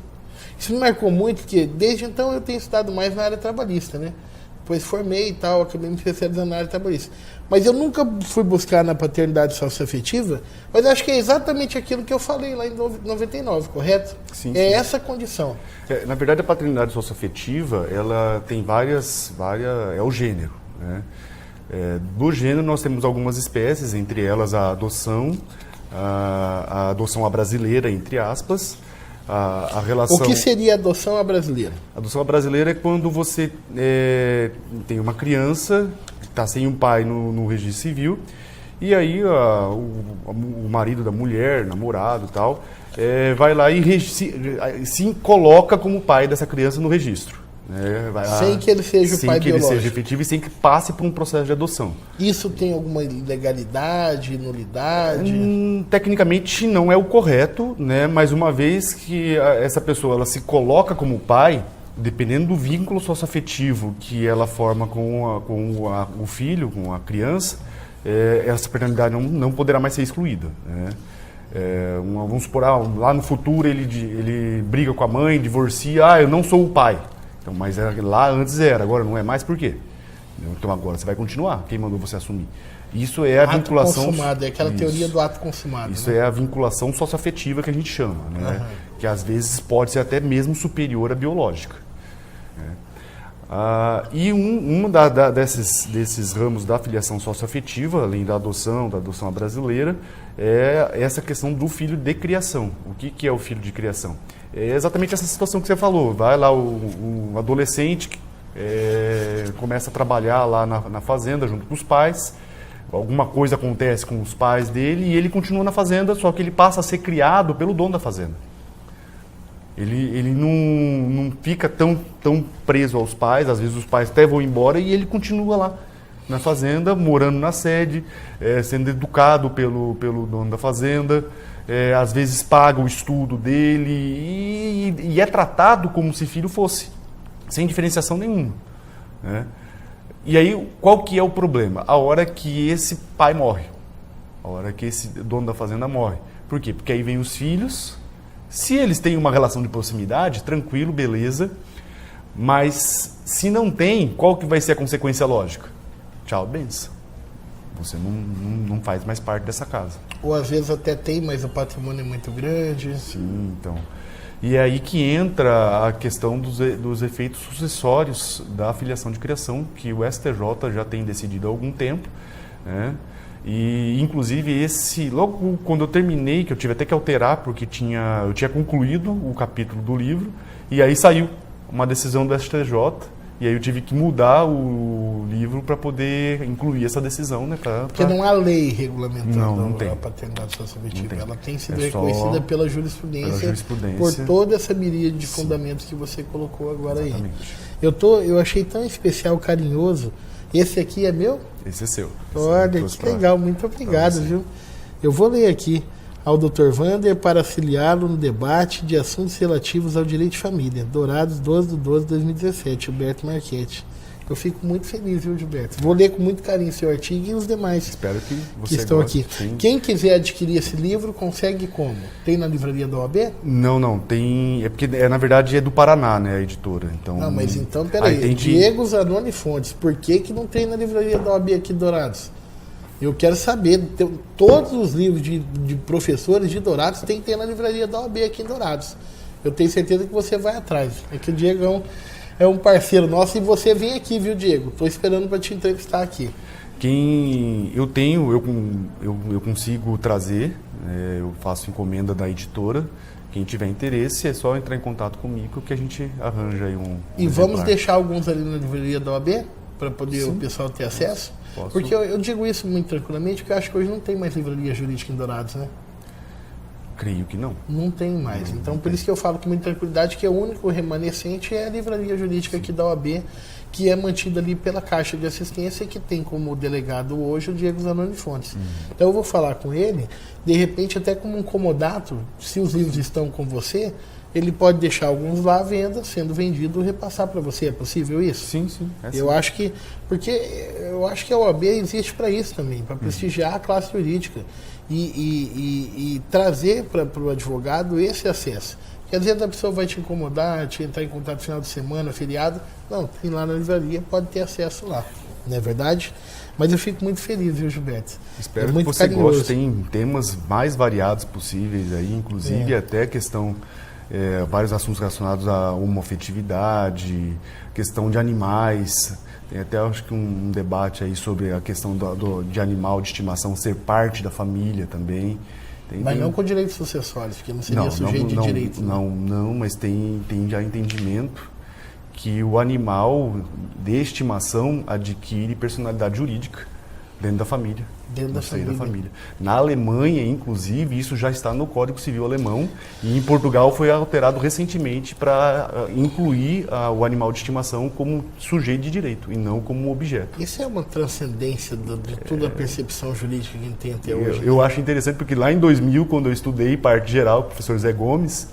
Isso me marcou muito porque desde então eu tenho estudado mais na área trabalhista, né? Depois formei e tal, acabei me especializando na área trabalhista. Mas eu nunca fui buscar na paternidade socioafetiva, mas acho que é exatamente aquilo que eu falei lá em 99, correto? Sim, é sim. Essa condição. Na verdade, a paternidade socioafetiva, ela tem várias é o gênero, né? Do gênero nós temos algumas espécies, entre elas a adoção à brasileira, entre aspas, a relação... O que seria a adoção à brasileira? A adoção à brasileira é quando você tem uma criança que está sem um pai no registro civil, e aí o marido da mulher, namorado e tal, vai lá e se coloca como pai dessa criança no registro. Sem que ele seja o pai biológico. Sem que ele seja efetivo e sem que passe por um processo de adoção. Isso tem alguma ilegalidade, nulidade? Tecnicamente não é o correto, né? Mas uma vez que essa pessoa ela se coloca como pai, dependendo do vínculo socioafetivo que ela forma com o filho, com a criança, essa paternidade não poderá mais ser excluída, né? Vamos supor, lá no futuro ele briga com a mãe, divorcia, eu não sou o pai. Então, mas lá antes era, agora não é mais, por quê? Então agora você vai continuar, quem mandou você assumir? Isso é a vinculação... consumado, é aquela teoria do ato consumado. Isso, né? É a vinculação socioafetiva que a gente chama, né? Que às vezes pode ser até mesmo superior à biológica. E desses ramos da filiação socioafetiva, além da adoção à brasileira, é essa questão do filho de criação. O que é o filho de criação? É exatamente essa situação que você falou. Vai lá o adolescente, começa a trabalhar lá na fazenda junto com os pais, alguma coisa acontece com os pais dele e ele continua na fazenda, só que ele passa a ser criado pelo dono da fazenda. Ele não fica tão preso aos pais, às vezes os pais até vão embora e ele continua lá na fazenda, morando na sede, sendo educado pelo dono da fazenda, às vezes paga o estudo dele e é tratado como se filho fosse, sem diferenciação nenhuma, né? E aí, qual que é o problema? A hora que esse pai morre, a hora que esse dono da fazenda morre. Por quê? Porque aí vem os filhos, se eles têm uma relação de proximidade, tranquilo, beleza, mas se não tem, qual que vai ser a consequência lógica? Tchau, benção. Você não faz mais parte dessa casa. Ou às vezes até tem, mas o patrimônio é muito grande. Sim, então. E é aí que entra a questão dos efeitos sucessórios da filiação de criação, que o STJ já tem decidido há algum tempo, né? E, inclusive, logo quando eu terminei, que eu tive até que alterar, porque eu tinha concluído o capítulo do livro, e aí saiu uma decisão do STJ, e aí eu tive que mudar o livro para poder incluir essa decisão, né? Porque não há lei regulamentando a paternidade socioafetiva. Ela tem sido reconhecida pela jurisprudência, por por toda essa miríade de fundamentos que você colocou agora. Exatamente. Aí. Eu achei tão especial, carinhoso. Esse aqui é meu? Esse é seu. Olha, que legal. Muito obrigado, viu? Eu vou ler aqui. Ao Dr. Wander para auxiliá-lo no debate de assuntos relativos ao direito de família. Dourados, 12/12/2017, Gilberto Marchetti. Eu fico muito feliz, viu, Gilberto? Vou ler com muito carinho seu artigo e os demais. Espero que você estão goste, aqui. Sim. Quem quiser adquirir esse livro, consegue como? Tem na livraria da OAB? Não, tem... É porque, na verdade, é do Paraná, né, a editora. Então, não, mas então, peraí. Diego Zanoni Fontes, por que não tem na livraria da OAB aqui, Dourados? Eu quero saber, todos os livros de professores de Dourados tem que ter na livraria da OAB aqui em Dourados. Eu tenho certeza que você vai atrás. É que o Diego é um parceiro nosso e você vem aqui, viu, Diego? Estou esperando para te entrevistar aqui. Quem eu tenho, eu consigo trazer, eu faço encomenda da editora. Quem tiver interesse é só entrar em contato comigo que a gente arranja aí um E vamos deixar alguns ali na livraria da OAB para poder o pessoal ter acesso? Posso. Porque eu digo isso muito tranquilamente, porque eu acho que hoje não tem mais livraria jurídica em Dourados, né? Creio que não. Não tem mais. Então, por isso que eu falo com muita tranquilidade que o único remanescente é a livraria jurídica aqui da OAB, que é mantida ali pela Caixa de Assistência, que tem como delegado hoje o Diego Zanoni Fontes. Então, eu vou falar com ele, de repente, até como um comodato, se os livros estão com você, ele pode deixar alguns lá à venda, sendo vendido, repassar para você. É possível isso? Sim, sim. Eu acho que, porque eu acho que a OAB existe para isso também, para prestigiar a classe jurídica e trazer para o advogado esse acesso. Porque às vezes a pessoa vai te incomodar, te entrar em contato no final de semana, feriado. Não, tem lá na livraria, pode ter acesso lá. Não é verdade? Mas eu fico muito feliz, viu, Gilberto? Espero muito que você carinhoso. goste. Tem temas mais variados possíveis aí, inclusive até questão, vários assuntos relacionados à homoafetividade, questão de animais. Tem até, acho que um debate aí sobre a questão de animal de estimação ser parte da família também. Mas não com direitos sucessórios, porque não seria sujeito de direito. Não, mas tem já entendimento que o animal de estimação adquire personalidade jurídica dentro da família. Dentro da família. Na Alemanha, inclusive, isso já está no Código Civil alemão e em Portugal foi alterado recentemente para incluir o animal de estimação como sujeito de direito e não como objeto. Isso é uma transcendência de toda a percepção jurídica que a gente tem até hoje. Eu acho interessante porque lá em 2000, quando eu estudei parte geral com o professor Zé Gomes,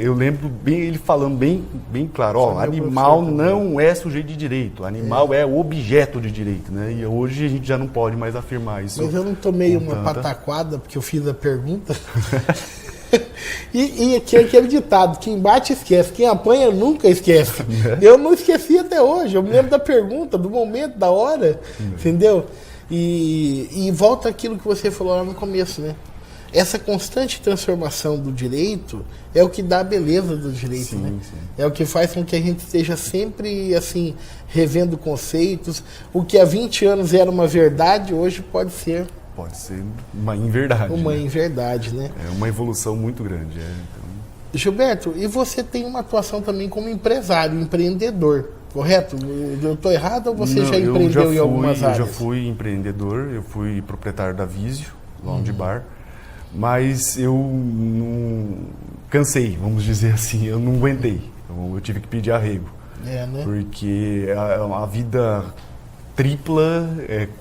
eu lembro bem ele falando bem claro, animal não é sujeito de direito, animal é objeto de direito, né? E hoje a gente já não pode mais afirmar isso. Mas eu não tomei uma pataquada porque eu fiz a pergunta. e aquele ditado, quem bate esquece, quem apanha nunca esquece. Eu não esqueci até hoje, eu me lembro da pergunta, do momento, da hora, entendeu? E volta aquilo que você falou lá no começo, né? Essa constante transformação do direito é o que dá a beleza do direito, sim, né? Sim. É o que faz com que a gente esteja sempre, assim, revendo conceitos. O que há 20 anos era uma verdade, hoje pode ser... Pode ser uma inverdade. Inverdade, né? É uma evolução muito grande. Então... Gilberto, e você tem uma atuação também como empresário, empreendedor, correto? Eu estou errado ou você já empreendeu em algumas áreas? Eu já fui empreendedor, eu fui proprietário da Visio, Lounge Bar. Mas eu não cansei, vamos dizer assim, eu não aguentei. Eu tive que pedir arrego. Né? Porque a vida tripla,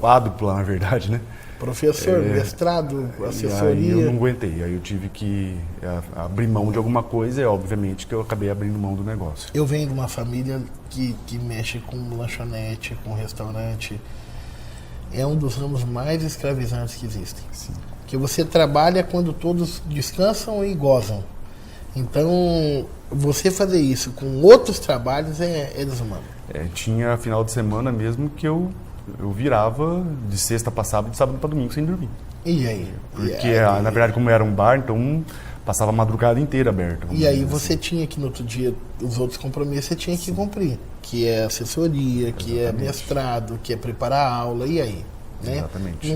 quádrupla, na verdade, né? Professor, mestrado, assessoria. Aí eu não aguentei, aí eu tive que abrir mão de alguma coisa e obviamente que eu acabei abrindo mão do negócio. Eu venho de uma família que mexe com lanchonete, com restaurante. É um dos ramos mais escravizantes que existem. Sim. Que você trabalha quando todos descansam e gozam. Então, você fazer isso com outros trabalhos é desumano. Tinha final de semana mesmo que eu virava de sexta para sábado, de sábado para domingo sem dormir. E aí? Porque, na verdade, como era um bar, então passava a madrugada inteira aberta. E aí você tinha que no outro dia, os outros compromissos você tinha que cumprir. Que é assessoria, que é mestrado, que é preparar a aula, e aí? Né? Exatamente.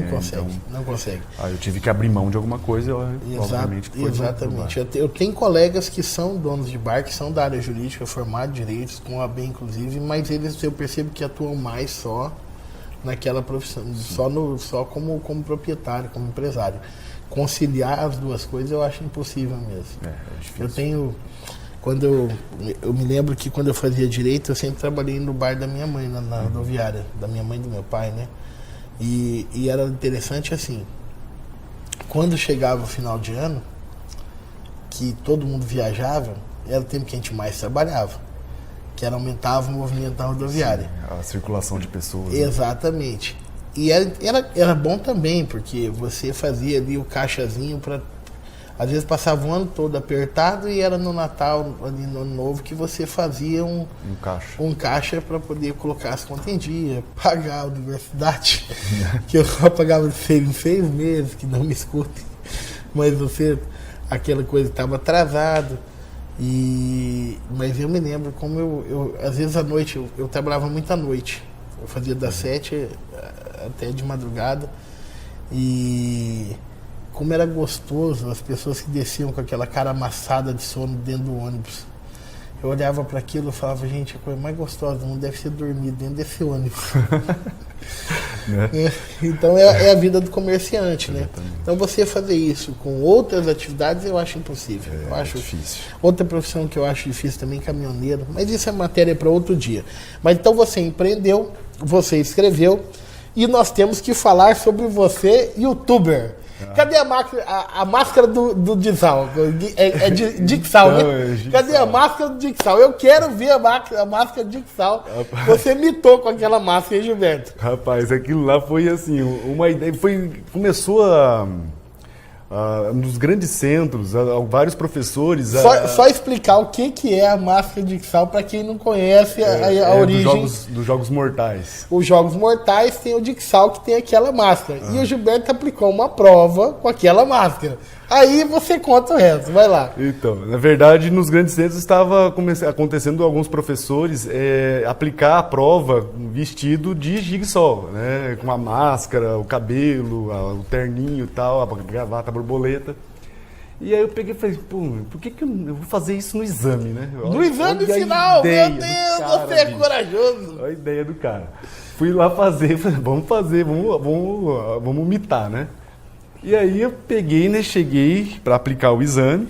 Não consegue. Aí eu tive que abrir mão de alguma coisa, obviamente que foi. Exatamente. Eu tenho colegas que são donos de bar, que são da área jurídica, formados em direitos, com a AB inclusive, mas eles eu percebo que atuam mais só naquela profissão, só como proprietário, como empresário. Conciliar as duas coisas eu acho impossível mesmo. É difícil. Eu tenho... Eu me lembro que quando eu fazia direito, eu sempre trabalhei no bar da minha mãe, na rodoviária, da minha mãe e do meu pai, né? E era interessante assim, quando chegava o final de ano, que todo mundo viajava, era o tempo que a gente mais trabalhava, que era aumentava o movimento da rodoviária. Sim, a circulação de pessoas. Exatamente. Né? E era bom também, porque você fazia ali o caixazinho para... Às vezes passava o ano todo apertado e era no Natal, ali no Ano Novo, que você fazia um caixa para poder colocar as contas em dia, pagar a universidade, que eu só pagava de 6 em 6 meses, que não me escutem, mas você, aquela coisa estava atrasado. Mas eu me lembro como eu às vezes à noite, eu trabalhava muito à noite, eu fazia das 7 até de madrugada, e como era gostoso as pessoas que desciam com aquela cara amassada de sono dentro do ônibus. Eu olhava para aquilo e falava, gente, a coisa mais gostosa do mundo deve ser dormir dentro desse ônibus. Né? Então é a vida do comerciante, né? Então você fazer isso com outras atividades eu acho impossível. Eu acho difícil. Outra profissão que eu acho difícil também, caminhoneiro, mas isso é matéria para outro dia. Mas então você empreendeu, você escreveu, e nós temos que falar sobre você, youtuber. Cadê a máscara do Dixal? É Dixal, então, né? Cadê a máscara do Dixal? Eu quero ver a máscara do Dixal. Você mitou com aquela máscara, hein, Gilberto? Rapaz, aquilo lá foi assim, uma ideia. Começou nos grandes centros, vários professores. Só explicar o que é a máscara de Dixal para quem não conhece a origem. Dos Jogos Mortais. Os Jogos Mortais tem o Dixal que tem aquela máscara. E o Gilberto aplicou uma prova com aquela máscara. Aí você conta o resto, vai lá. Então, na verdade, nos grandes centros estava acontecendo alguns professores aplicar a prova vestido de Jigsaw, né? Com a máscara, o cabelo, o terninho e tal, a gravata, a borboleta. E aí eu peguei e falei, pô, por que eu vou fazer isso no exame, né? No exame final, meu Deus, você é corajoso. Olha a ideia do cara. Fui lá fazer, falei, vamos imitar, né? E aí eu peguei, né, cheguei para aplicar o exame,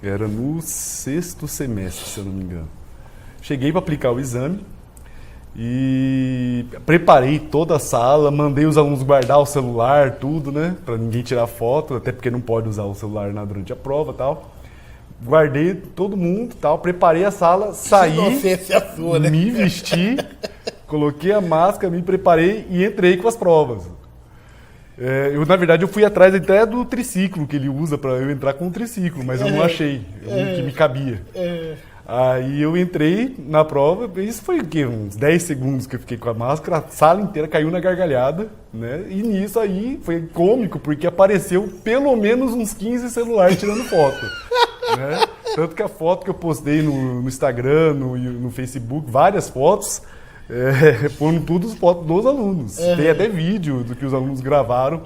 era no 6º semestre, se eu não me engano. Cheguei para aplicar o exame e preparei toda a sala, mandei os alunos guardar o celular, tudo, né, para ninguém tirar foto, até porque não pode usar o celular durante a prova e tal. Guardei todo mundo, tal, preparei a sala, saí, né? Me vesti, coloquei a máscara, me preparei e entrei com as provas. Na verdade, eu fui atrás até do triciclo que ele usa para eu entrar com o triciclo, mas eu não achei que me cabia. Aí eu entrei na prova, isso foi o quê? Uns 10 segundos que eu fiquei com a máscara, a sala inteira caiu na gargalhada, né? E nisso aí foi cômico, porque apareceu pelo menos uns 15 celulares tirando foto. Né? Tanto que a foto que eu postei no Instagram, no Facebook, várias fotos, foram tudo fotos dos alunos. Tem até vídeo do que os alunos gravaram.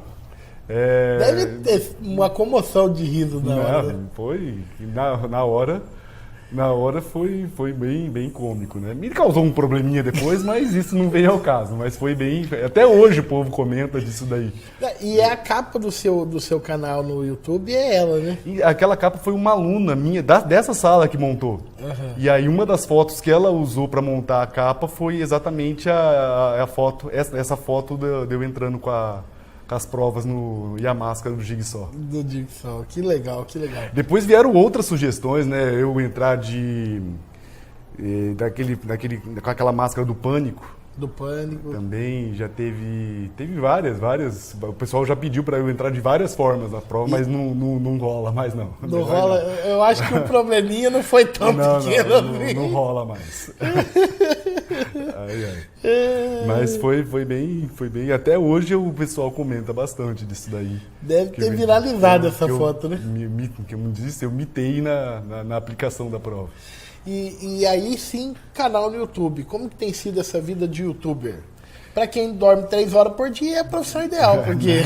Deve ter uma comoção de riso na hora. Né? Foi. Na hora foi bem cômico, né? Me causou um probleminha depois, mas isso não veio ao caso. Mas foi bem... Até hoje o povo comenta disso daí. E a capa do seu canal no YouTube é ela, né? E aquela capa foi uma aluna minha, dessa sala que montou. Uhum. E aí uma das fotos que ela usou para montar a capa foi exatamente a foto, essa foto de eu entrando com as provas e a máscara do Jigsaw. Do Jigsaw, que legal, que legal. Depois vieram outras sugestões, né? Eu entrar com aquela máscara do Pânico. Do Pânico. Também já teve várias. O pessoal já pediu para eu entrar de várias formas na prova, mas não rola mais não. Não rola. Eu acho que o probleminha não foi tão pequeno assim. Não rola mais. Mas foi bem. Até hoje o pessoal comenta bastante disso daí. Deve ter viralizado essa foto, né? Como disse, eu mitei na aplicação da prova. E aí sim, canal no YouTube. Como que tem sido essa vida de youtuber? Para quem dorme 3 horas por dia é a profissão ideal, porque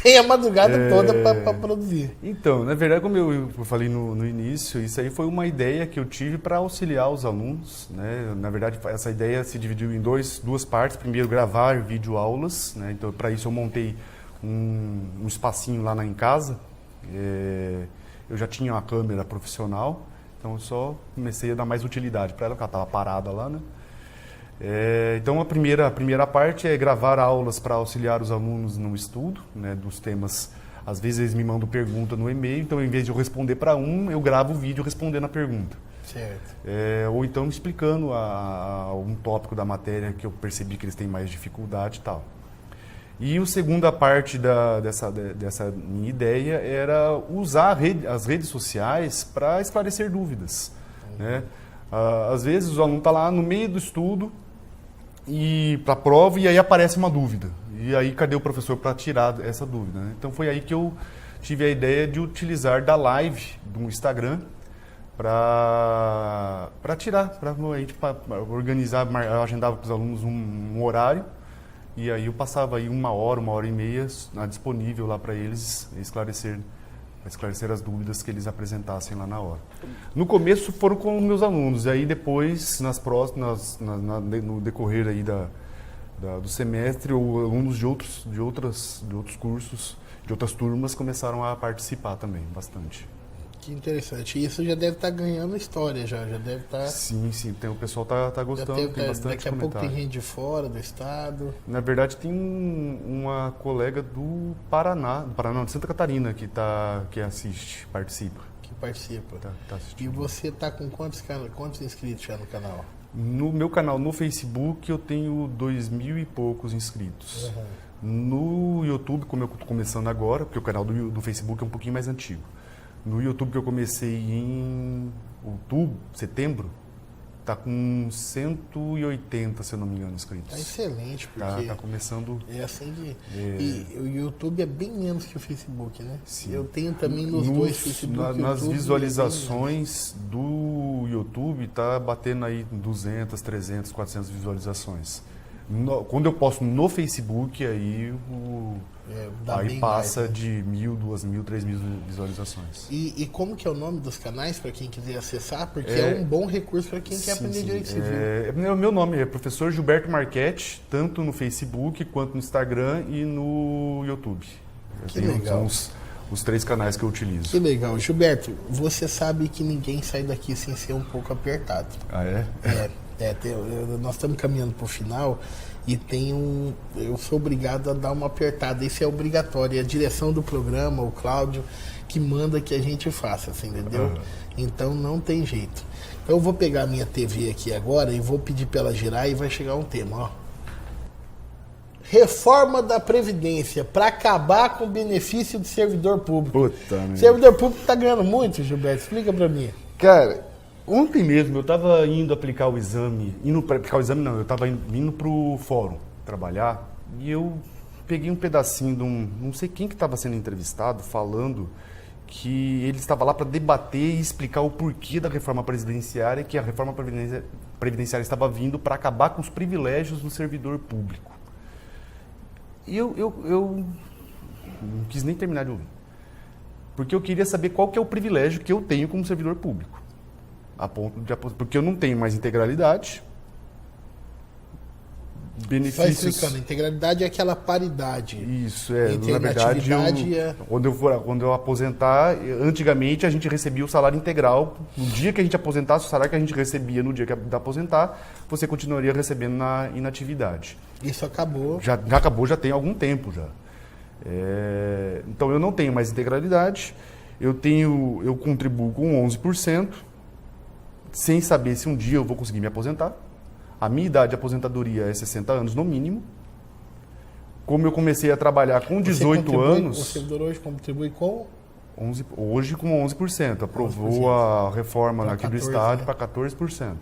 tem a madrugada toda para produzir. Então, na verdade, como eu falei no início, isso aí foi uma ideia que eu tive para auxiliar os alunos. Né? Na verdade, essa ideia se dividiu em duas partes. Primeiro, gravar videoaulas. Né? Então, para isso eu montei um espacinho lá em casa. Eu já tinha uma câmera profissional. Então eu só comecei a dar mais utilidade para ela, porque ela estava parada lá, né? Então a primeira parte é gravar aulas para auxiliar os alunos no estudo, né, dos temas. Às vezes eles me mandam pergunta no e-mail, então em vez de eu responder para eu gravo o vídeo respondendo a pergunta. Certo. Ou então explicando um tópico da matéria que eu percebi que eles têm mais dificuldade e tal. E a segunda parte dessa minha ideia era usar as redes sociais para esclarecer dúvidas, né? Às vezes o aluno está lá no meio do estudo e para a prova e aí aparece uma dúvida. E aí cadê o professor para tirar essa dúvida, né? Então foi aí que eu tive a ideia de utilizar da live do Instagram para tirar, para organizar, eu agendava com os alunos um horário e aí eu passava aí uma hora e meia disponível lá para eles esclarecer as dúvidas que eles apresentassem lá na hora. No começo foram com meus alunos, e aí depois, no decorrer aí do semestre, alunos de outros cursos, de outras turmas, começaram a participar também, bastante. Que interessante. E isso já deve estar ganhando história, já deve estar... Sim, o pessoal tá gostando, tem bastante daqui a pouco tem gente de fora do estado. Na verdade, tem uma colega do Paraná, de Santa Catarina, que assiste, participa. Que participa. Tá assistindo. E você tá com quantos inscritos já no canal? No meu canal no Facebook eu tenho 2.000 e poucos inscritos. No YouTube, como eu estou começando agora, porque o canal do Facebook é um pouquinho mais antigo. No YouTube que eu comecei em setembro, tá com 180, se eu não me engano, inscritos. Tá excelente, porque... Tá começando... É assim de... E o YouTube é bem menos que o Facebook, né? Sim. Eu tenho também nos dois, Facebook e Nas YouTube, visualizações do YouTube, tá batendo aí 200, 300, 400 visualizações. Quando eu posto no Facebook, aí passa mais, né? de 1.000, 2.000, 3.000 visualizações. E como que é o nome dos canais para quem quiser acessar? Porque é um bom recurso para quem quer aprender direito civil. O meu nome é professor Gilberto Marchetti, tanto no Facebook quanto no Instagram e no YouTube. Que legal. São os 3 canais que eu utilizo. Que legal. Gilberto, você sabe que ninguém sai daqui sem ser um pouco apertado. Ah, é? Nós estamos caminhando para o final e eu sou obrigado a dar uma apertada. Isso é obrigatório. É a direção do programa, o Cláudio, que manda que a gente faça, assim, entendeu? Então não tem jeito. Eu vou pegar a minha TV aqui agora e vou pedir para ela girar e vai chegar um tema, ó. Reforma da Previdência para acabar com o benefício do servidor público. Puta, servidor público está ganhando muito, Gilberto? Explica para mim. Cara, ontem mesmo eu estava indo aplicar o exame. Eu estava indo para o fórum trabalhar e eu peguei um pedacinho de não sei quem que estava sendo entrevistado, falando que ele estava lá para debater e explicar o porquê da reforma previdenciária, que a reforma previdenciária estava vindo para acabar com os privilégios do servidor público. E eu não quis nem terminar de ouvir. Porque eu queria saber qual que é o privilégio que eu tenho como servidor público. Porque eu não tenho mais integralidade. Benefícios... Só explicando, integralidade é aquela paridade. Isso, na verdade, quando eu aposentar, antigamente a gente recebia o salário integral. No dia que a gente aposentasse, o salário que a gente recebia no dia de aposentar, você continuaria recebendo na inatividade. Isso acabou. Já acabou, já tem algum tempo já. Então eu não tenho mais integralidade, eu contribuo com 11%, sem saber se um dia eu vou conseguir me aposentar. A minha idade de aposentadoria é 60 anos no mínimo. Como eu comecei a trabalhar com 18 anos... O servidor hoje contribui com? Hoje com 11%. Aprovou 11%. A reforma aqui do Estado, né? Para 14%.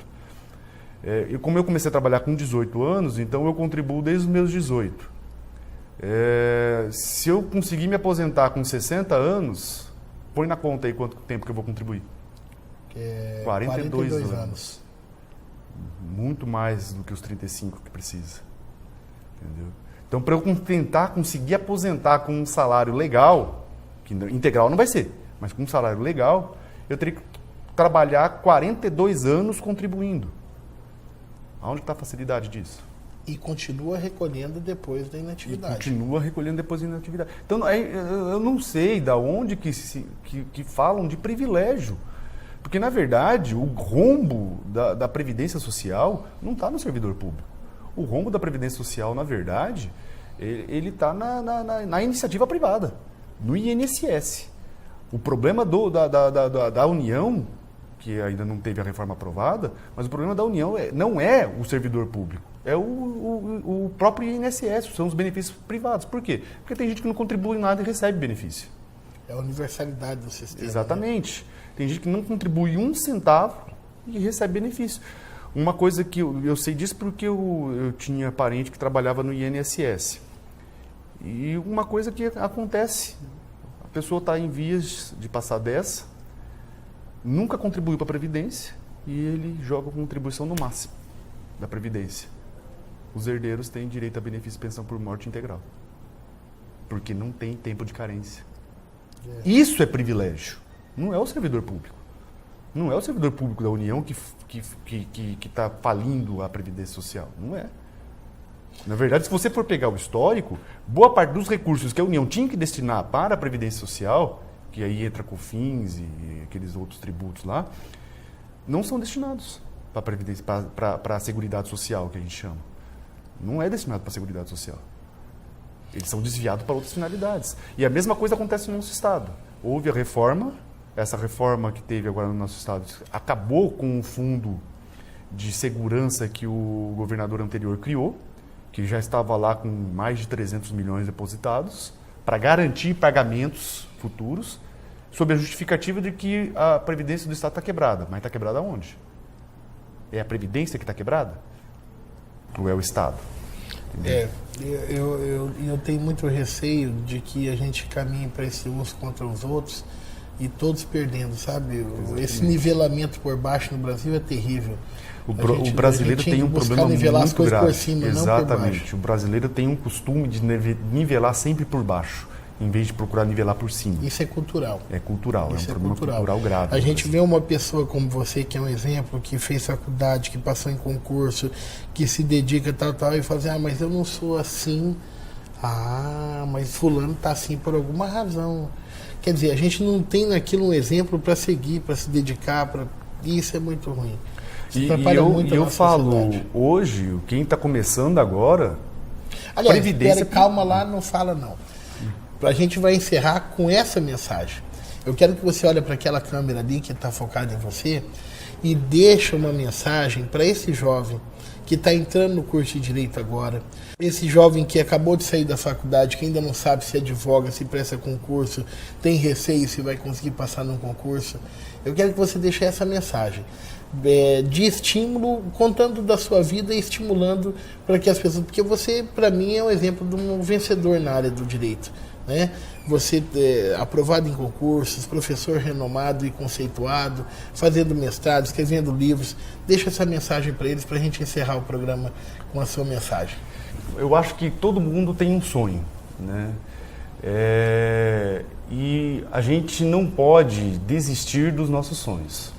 E como eu comecei a trabalhar com 18 anos, então eu contribuo desde os meus 18. Se eu conseguir me aposentar com 60 anos, põe na conta aí quanto tempo que eu vou contribuir. 42 anos. Muito mais do que os 35 que precisa. Entendeu? Então, para eu tentar conseguir aposentar com um salário legal, que integral não vai ser, mas com um salário legal, eu teria que trabalhar 42 anos contribuindo. Aonde está a facilidade disso? E continua recolhendo depois da inatividade. Então, eu não sei de onde que falam de privilégio. Porque, na verdade, o rombo da Previdência Social não está no servidor público. O rombo da Previdência Social, na verdade, ele está na iniciativa privada, no INSS. O problema da União, que ainda não teve a reforma aprovada, mas o problema da União não é o servidor público. é o próprio INSS, são os benefícios privados. Por quê? Porque tem gente que não contribui em nada e recebe benefício. É a universalidade do sistema. Exatamente. Né? Tem gente que não contribui um centavo e recebe benefício. Uma coisa que eu sei disso porque eu tinha parente que trabalhava no INSS. E uma coisa que acontece, a pessoa está em vias de passar dessa, nunca contribuiu para a Previdência e ele joga contribuição no máximo da Previdência. Os herdeiros têm direito a benefício de pensão por morte integral, porque não tem tempo de carência. Isso é privilégio, não é o servidor público. Não é o servidor público da União que está falindo a Previdência Social, não é. Na verdade, se você for pegar o histórico, boa parte dos recursos que a União tinha que destinar para a Previdência Social, que aí entra COFINS e aqueles outros tributos lá, não são destinados para a Previdência, para a Seguridade Social, que a gente chama. Não é destinado para a Seguridade Social. Eles são desviados para outras finalidades. E a mesma coisa acontece no nosso Estado. Houve a reforma, essa reforma que teve agora no nosso Estado acabou com o fundo de segurança que o governador anterior criou, que já estava lá com mais de 300 milhões depositados, para garantir pagamentos futuros, sob a justificativa de que a Previdência do Estado está quebrada. Mas está quebrada onde? É a Previdência que está quebrada? Ou é o Estado? Eu tenho muito receio de que a gente caminhe para esse uns contra os outros e todos perdendo, sabe? Exatamente. Esse nivelamento por baixo no Brasil é terrível. O brasileiro tem um problema muito grave. Por cima, exatamente. Não por baixo. O brasileiro tem um costume de nivelar sempre por baixo, em vez de procurar nivelar por cima. Isso é cultural. É cultural, Isso é um problema cultural grave. A gente vê uma pessoa como você, que é um exemplo, que fez faculdade, que passou em concurso, que se dedica tal, e fala assim, mas eu não sou assim. Mas fulano está assim por alguma razão. Quer dizer, a gente não tem naquilo um exemplo para seguir, para se dedicar, e isso é muito ruim. E eu falo, hoje, quem está começando agora, aliás, Previdência... calma lá, não fala não. A gente vai encerrar com essa mensagem. Eu quero que você olhe para aquela câmera ali que está focada em você e deixa uma mensagem para esse jovem que está entrando no curso de Direito agora, esse jovem que acabou de sair da faculdade, que ainda não sabe se advoga, se presta concurso, tem receio se vai conseguir passar num concurso. Eu quero que você deixe essa mensagem de estímulo, contando da sua vida e estimulando para que as pessoas... Porque você, para mim, é um exemplo de um vencedor na área do direito. Né? Você aprovado em concursos, professor renomado e conceituado, fazendo mestrado, escrevendo livros. Deixa essa mensagem para eles, para a gente encerrar o programa com a sua mensagem. Eu acho que todo mundo tem um sonho, né? E a gente não pode desistir dos nossos sonhos.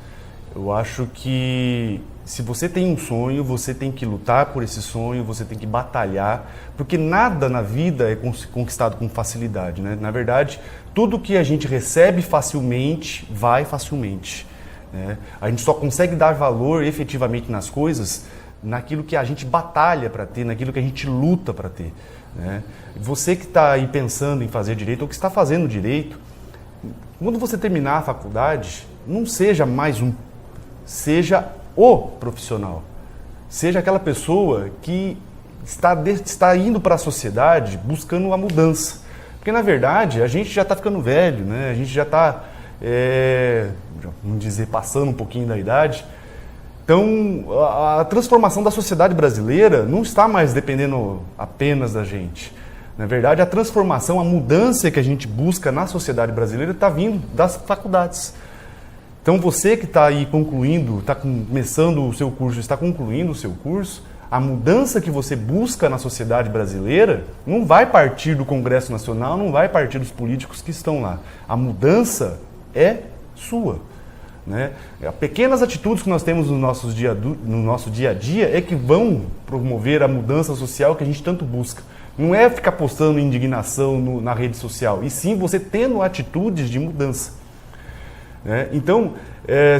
Eu acho que se você tem um sonho, você tem que lutar por esse sonho, você tem que batalhar, porque nada na vida é conquistado com facilidade, né? Na verdade, tudo que a gente recebe facilmente, vai facilmente, né? A gente só consegue dar valor efetivamente nas coisas, naquilo que a gente batalha para ter, naquilo que a gente luta para ter, né? Você que está aí pensando em fazer direito, ou que está fazendo direito, quando você terminar a faculdade, não seja mais um, seja o profissional, seja aquela pessoa que está indo para a sociedade buscando uma mudança. Porque, na verdade, a gente já está ficando velho, né? A gente já está, vamos dizer, passando um pouquinho da idade. Então, a transformação da sociedade brasileira não está mais dependendo apenas da gente. Na verdade, a transformação, a mudança que a gente busca na sociedade brasileira está vindo das faculdades. Então, você que está aí concluindo, está começando o seu curso, está concluindo o seu curso, a mudança que você busca na sociedade brasileira não vai partir do Congresso Nacional, não vai partir dos políticos que estão lá. A mudança é sua, né? Pequenas atitudes que nós temos no nosso dia a dia é que vão promover a mudança social que a gente tanto busca. Não é ficar postando indignação na rede social, e sim você tendo atitudes de mudança. Então,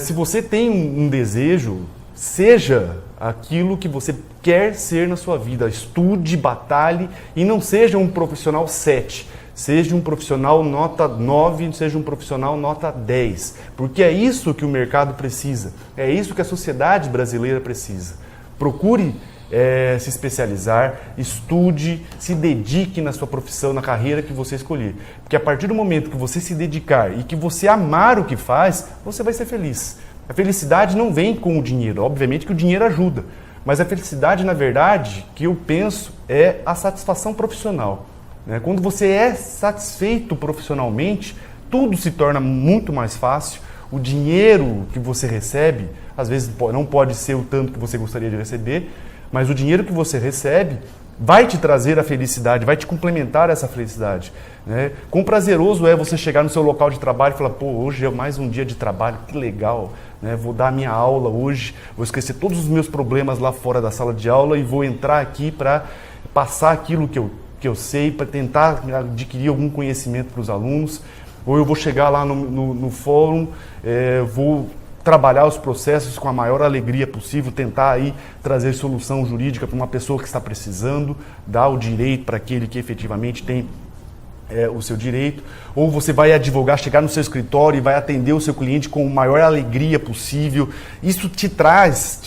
se você tem um desejo, seja aquilo que você quer ser na sua vida. Estude, batalhe e não seja um profissional 7. Seja um profissional nota 9, seja um profissional nota 10. Porque é isso que o mercado precisa. É isso que a sociedade brasileira precisa. Procure se especializar, estude, se dedique na sua profissão, na carreira que você escolher. Porque a partir do momento que você se dedicar e que você amar o que faz, você vai ser feliz. A felicidade não vem com o dinheiro, obviamente que o dinheiro ajuda, mas a felicidade, na verdade, que eu penso, é a satisfação profissional. Quando você é satisfeito profissionalmente, tudo se torna muito mais fácil. O dinheiro que você recebe, às vezes não pode ser o tanto que você gostaria de receber, mas o dinheiro que você recebe vai te trazer a felicidade, vai te complementar essa felicidade. Quão prazeroso é você chegar no seu local de trabalho e falar, pô, hoje é mais um dia de trabalho, que legal, vou dar a minha aula hoje, vou esquecer todos os meus problemas lá fora da sala de aula e vou entrar aqui para passar aquilo que eu sei, para tentar adquirir algum conhecimento para os alunos, ou eu vou chegar lá no fórum, vou trabalhar os processos com a maior alegria possível, tentar aí trazer solução jurídica para uma pessoa que está precisando, dar o direito para aquele que efetivamente tem o seu direito, ou você vai advogar, chegar no seu escritório e vai atender o seu cliente com a maior alegria possível. Isso te traz,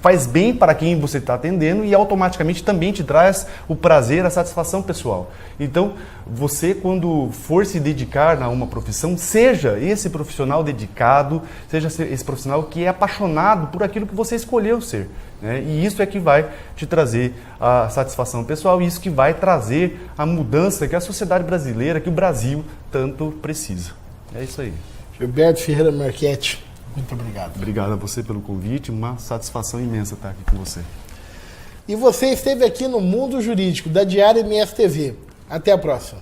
faz bem para quem você está atendendo e automaticamente também te traz o prazer, a satisfação pessoal. Então, você quando for se dedicar a uma profissão, seja esse profissional dedicado, seja esse profissional que é apaixonado por aquilo que você escolheu ser. E isso é que vai te trazer a satisfação pessoal e isso que vai trazer a mudança que a sociedade brasileira, que o Brasil tanto precisa. É isso aí. Gilberto Ferreira Marchetti, muito obrigado. Obrigado a você pelo convite, uma satisfação imensa estar aqui com você. E você esteve aqui no Mundo Jurídico, da Diário MS TV. Até a próxima.